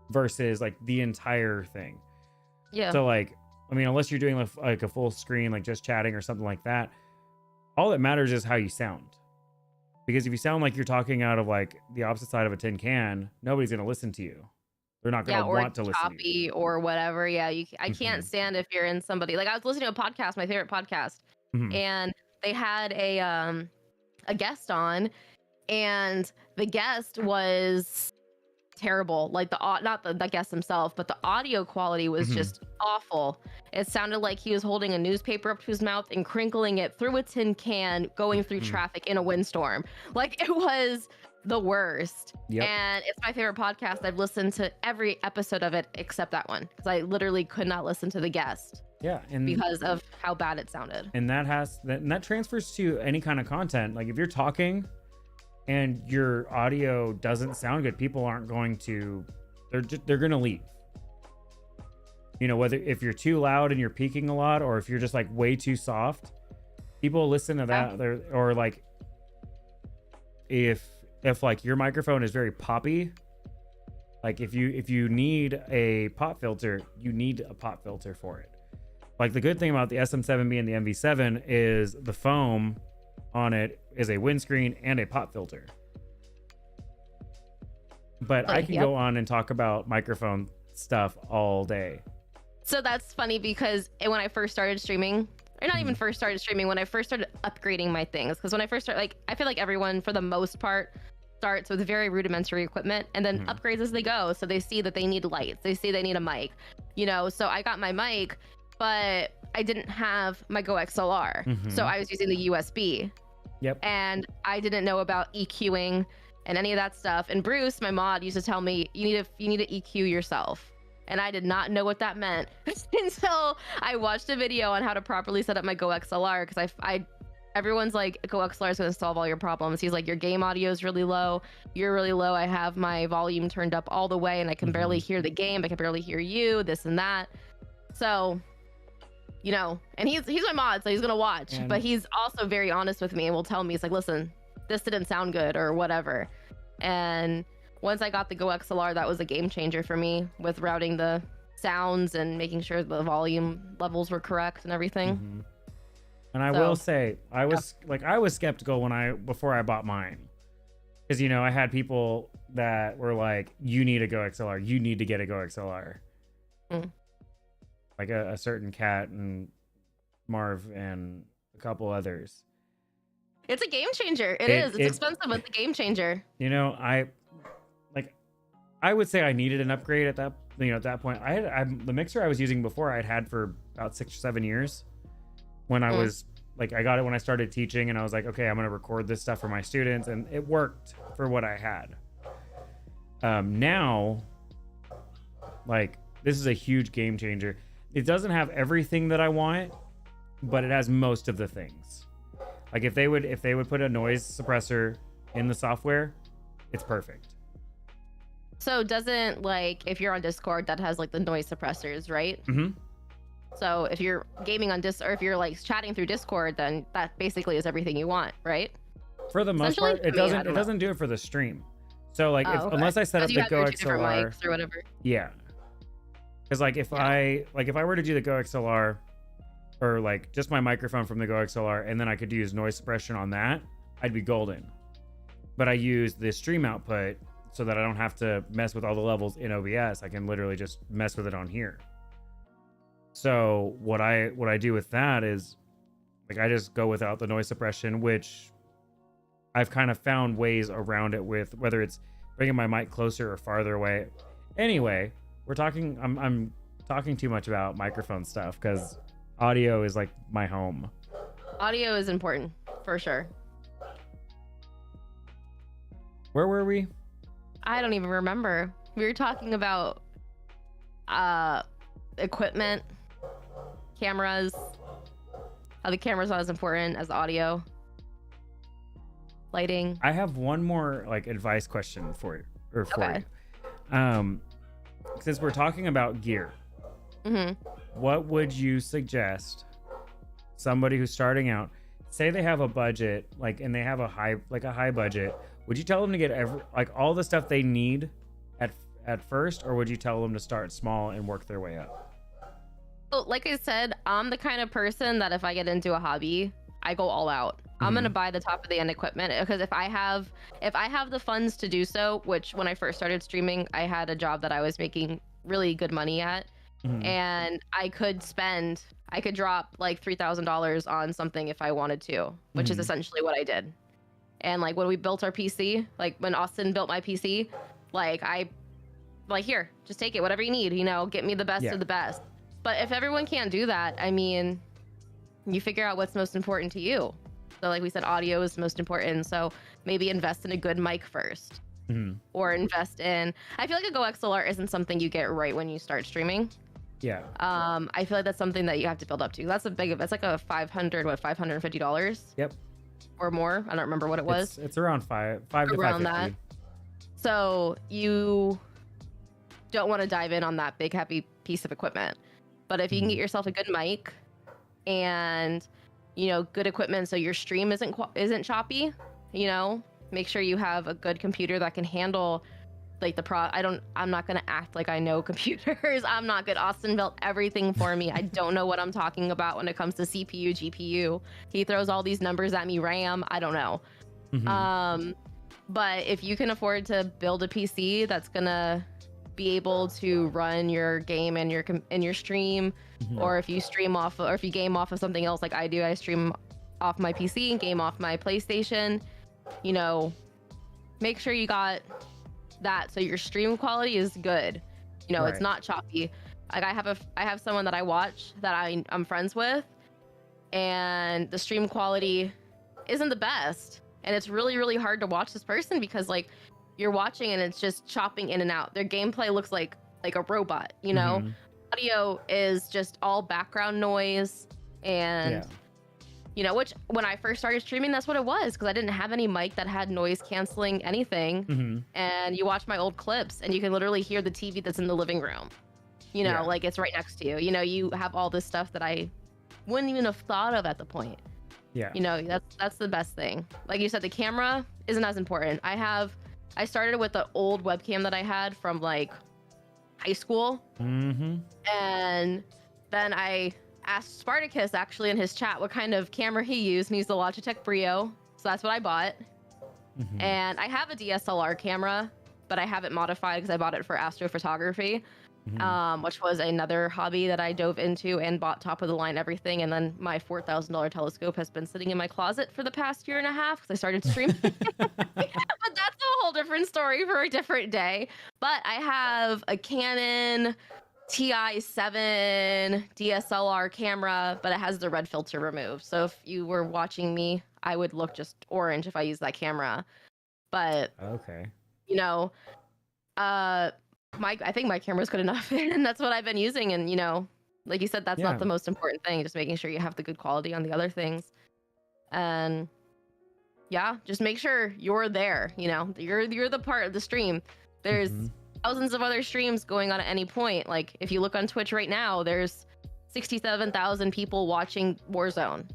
versus like the entire thing. Yeah. So like, I mean, unless you're doing like a full screen, like just chatting or something like that, all that matters is how you sound. Because if you sound like you're talking out of like the opposite side of a tin can, nobody's going to listen to you. They're not going to want to listen to you. Or whatever. Yeah. I can't stand if you're in somebody, like I was listening to a podcast, my favorite podcast, and they had a a guest on, and the guest was terrible. Like not the guest himself, but the audio quality was just awful. It sounded like he was holding a newspaper up to his mouth and crinkling it through a tin can going through traffic in a windstorm. Like, it was the worst. And it's my favorite podcast. I've listened to every episode of it except that one, because I literally could not listen to the guest. And because of how bad it sounded. And that transfers to any kind of content. Like, if you're talking and your audio doesn't sound good, people aren't going to, they're going to leave. You know, whether if you're too loud and you're peaking a lot, or if you're just like way too soft, people listen to that. Or like, if like your microphone is very poppy, like if you need a pop filter, you need a pop filter for it. Like, the good thing about the SM7B and the MV7 is the foam on it is a windscreen and a pop filter. But I can go on and talk about microphone stuff all day. So that's funny, because when I first started streaming, or not even first started streaming, when I first started upgrading my things, because when I first started, like, I feel like everyone for the most part starts with very rudimentary equipment and then upgrades as they go. So they see that they need lights, they see they need a mic, you know. So I got my mic, but I didn't have my Go XLR. So I was using the USB. And I didn't know about EQing and any of that stuff. And Bruce, my mod, used to tell me, you need to EQ yourself. And I did not know what that meant until I watched a video on how to properly set up my Go XLR, because everyone's like, Go XLR is going to solve all your problems. He's like, your game audio is really low. You're really low. I have my volume turned up all the way and I can barely hear the game. I can barely hear you, this and that. So, you know, and he's my mod, so he's going to watch. But he's also very honest with me and will tell me, he's like, listen, this didn't sound good or whatever. And once I got the Go XLR, that was a game changer for me with routing the sounds and making sure the volume levels were correct and everything. And I will say, I was skeptical before I bought mine, because, you know, I had people that were like, you need a Go XLR, you need to get a Go XLR. Like a certain Cat and Marv and a couple others. It's a game changer. It's expensive, but it's a game changer. You know, I would say I needed an upgrade at that, you know, at that point. The mixer I was using before I'd had for about 6 or 7 years. When I was like, I got it when I started teaching, and I was like, okay, I'm going to record this stuff for my students, and it worked for what I had. Now, like, this is a huge game changer. It doesn't have everything that I want, but it has most of the things. Like, if they would put a noise suppressor in the software, it's perfect. So doesn't, like, if you're on Discord, that has like the noise suppressors, right? So if you're gaming on or if you're like chatting through Discord, then that basically is everything you want, right? For the most part, it doesn't do it for the stream. So like, unless I set up the Go XLR or whatever. Yeah. Because like if I were to do the Go XLR, or like just my microphone from the Go XLR, and then I could use noise suppression on that, I'd be golden. But I use the stream output so that I don't have to mess with all the levels in OBS. I can literally just mess with it on here. So what I do with that is, like, I just go without the noise suppression, which I've kind of found ways around it with, whether it's bringing my mic closer or farther away. Anyway, I'm talking too much about microphone stuff, because audio is like my home. Audio is important for sure. Where were we? I don't even remember. We were talking about equipment, cameras, how the camera's not as important as the audio, lighting. I have one more like advice question for you. Since we're talking about gear, what would you suggest somebody who's starting out, say they have a budget, like, and they have a high budget, would you tell them to get all the stuff they need at first, or would you tell them to start small and work their way up? So, like I said, I'm the kind of person that if I get into a hobby, I go all out. I'm gonna buy the top of the end equipment, because if I have the funds to do so, which when I first started streaming, I had a job that I was making really good money at, and I could drop like $3,000 on something if I wanted to, which is essentially what I did. And like when we built our PC, like when Austin built my PC, like here, just take it, whatever you need, get me the best of the best. But if everyone can't do that, I mean, you figure out what's most important to you. So like we said, audio is most important. So maybe invest in a good mic first. Or invest in, I feel like a Go XLR isn't something you get right when you start streaming. Yeah. I feel like that's something that you have to build up to. That's it's like a $550. Yep. Or more. I don't remember what it was. It's around five to around 550. That. So you don't want to dive in on that big heavy piece of equipment. But if you can get yourself a good mic and good equipment so your stream isn't choppy, make sure you have a good computer that can handle like I'm not gonna act like I know computers. I'm not good. Austin built everything for me. I don't know what I'm talking about when it comes to CPU, GPU. He throws all these numbers at me, RAM, I don't know. But if you can afford to build a PC that's gonna be able to run your game and your stream, or if you game off of something else like I do, I stream off my PC and game off my PlayStation, make sure you got that so your stream quality is good. Right. It's not choppy. Like I have someone that I watch that I'm friends with, and the stream quality isn't the best, and it's really, really hard to watch this person because like you're watching and it's just chopping in and out. Their gameplay looks like a robot, Audio is just all background noise, and which when I first started streaming, that's what it was, because I didn't have any mic that had noise canceling anything. And you watch my old clips and you can literally hear the TV that's in the living room, like it's right next to you. You have all this stuff that I wouldn't even have thought of at the point. That's the best thing. Like you said, the camera isn't as important. I started with the old webcam that I had from like high school. And then I asked Spartacus actually in his chat what kind of camera he used, and he used the Logitech Brio, so that's what I bought. And I have a DSLR camera, but I have it modified because I bought it for astrophotography, which was another hobby that I dove into and bought top of the line everything. And then my $4,000 telescope has been sitting in my closet for the past year and a half because I started streaming. But that's a whole different story for a different day. But I have a Canon TI7 DSLR camera, but it has the red filter removed. So if you were watching me, I would look just orange if I use that camera. But okay, I think my camera's good enough, and that's what I've been using. And like you said, that's not the most important thing. Just making sure you have the good quality on the other things, and just make sure you're there. You're the part of the stream. There's thousands of other streams going on at any point. Like if you look on Twitch right now, there's 67,000 people watching Warzone.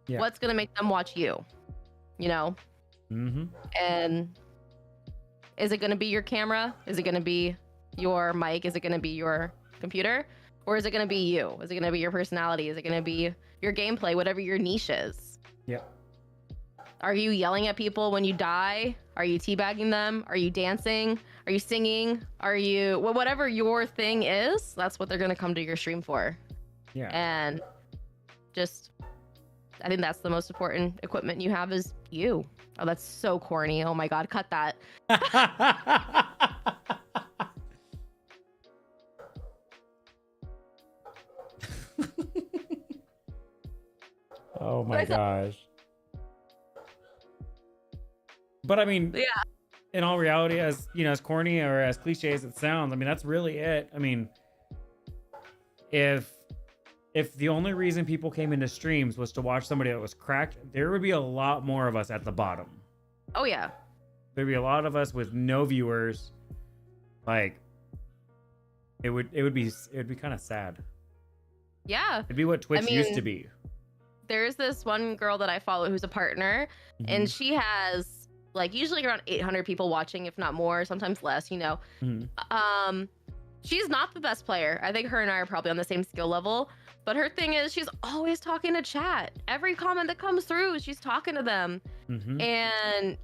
What's gonna make them watch you? And is it gonna be your camera? Is it gonna be your mic? Is it gonna be your computer? Or is it gonna be you? Is it gonna be your personality? Is it gonna be your gameplay? Whatever your niche is. Are you yelling at people when you die? Are you teabagging them? Are you dancing? Are you singing? Are you whatever your thing is? That's what they're gonna come to your stream for. And I think that's the most important equipment you have is you. Oh, that's so corny. Oh my God, cut that. Oh my gosh. But I mean, in all reality, as as corny or as cliche as it sounds, I mean, that's really it. I mean, if the only reason people came into streams was to watch somebody that was cracked, there would be a lot more of us at the bottom. Oh yeah. There'd be a lot of us with no viewers. Like it would be kind of sad. Yeah. It'd be what Twitch used to be. There's this one girl that I follow who's a partner, and she has like usually around 800 people watching, if not more, sometimes less, She's not the best player. I think her and I are probably on the same skill level, but her thing is she's always talking to chat. Every comment that comes through, she's talking to them. And,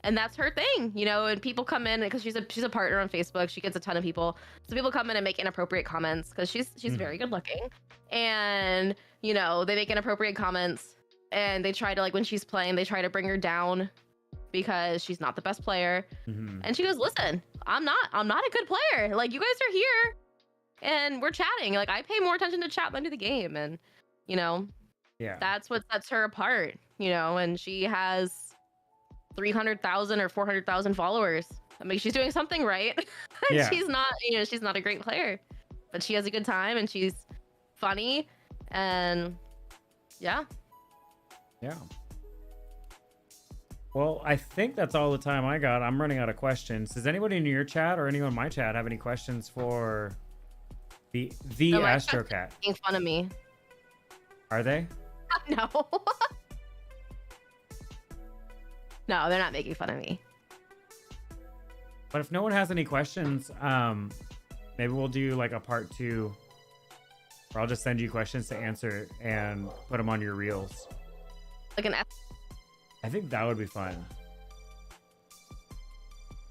and that's her thing, and people come in because she's a partner on Facebook. She gets a ton of people. So people come in and make inappropriate comments because she's very good looking. And, they make inappropriate comments and they try to, like, when she's playing, they try to bring her down because she's not the best player. And she goes, listen, I'm not a good player. Like, you guys are here and we're chatting. Like, I pay more attention to chat than to the game. And, you know, that's what sets her apart, you know, and she has 300,000 or 400,000 followers. I mean, she's doing something right. She's not, you know, she's not a great player, but she has a good time and she's funny. And yeah. Well, I think that's all the time I got. I'm running out of questions. Does anybody in your chat or anyone in my chat have any questions for the no, AstroCat? Making fun of me. Are they? No. No, they're not making fun of me. But if no one has any questions, maybe we'll do like a part 2, or I'll just send you questions to answer and put them on your reels. Like an I think that would be fun.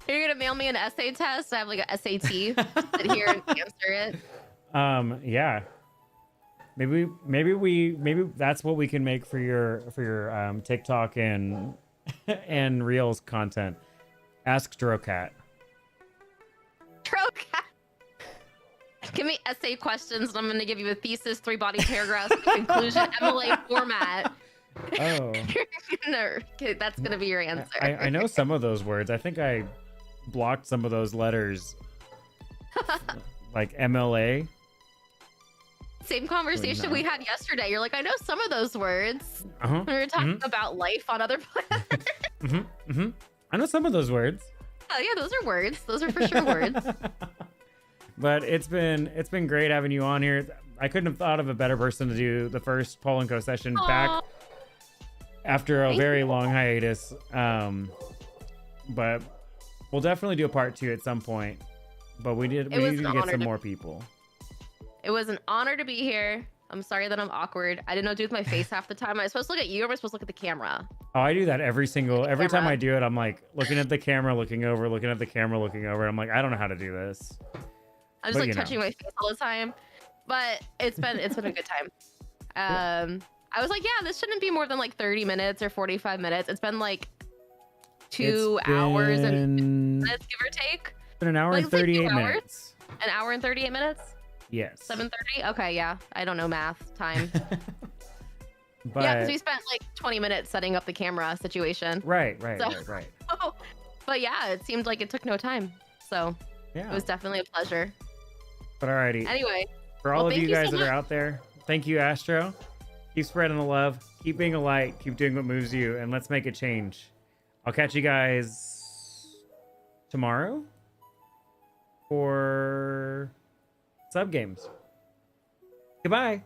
You're gonna mail me an essay test? I have like a SAT. Sit here and answer it. Yeah. Maybe that's what we can make for your TikTok and and Reels content. Ask AstroCat. AstroCat. Give me essay questions, and I'm gonna give you a thesis, 3 body paragraphs, conclusion, MLA format. Oh. That's gonna be your answer. I know some of those words. I think I blocked some of those letters. Like MLA. Same conversation we had yesterday. You're like, I know some of those words. We were talking about life on other planets. I know some of those words. Oh yeah, those are words. Those are for sure words. But it's been great having you on here. I couldn't have thought of a better person to do the first Paul and Co session back after a very long hiatus. But we'll definitely do a part 2 at some point. But we need to get some more people. It was an honor to be here. I'm sorry that I'm awkward. I didn't know what to do with my face half the time. Am I supposed to look at you, or am I supposed to look at the camera? Oh, I do that every time I do it. I'm like looking at the camera, looking over, looking at the camera, looking over. I'm like, I don't know how to do this. I'm just like touching my face all the time. But it's been a good time. I was like, yeah, this shouldn't be more than like 30 minutes or 45 minutes. It's been like 2 hours and minutes, give or take. It's been an hour and 38 minutes. An hour and 38 minutes? Yes. 7:30? Okay, yeah. I don't know math time. But yeah, because we spent like 20 minutes setting up the camera situation. Right. But yeah, it seemed like it took no time. So yeah, it was definitely a pleasure. But alrighty. Anyway. For all of you guys that are out there, thank you, Astro. Keep spreading the love. Keep being a light. Keep doing what moves you. And let's make a change. I'll catch you guys tomorrow for sub games. Goodbye.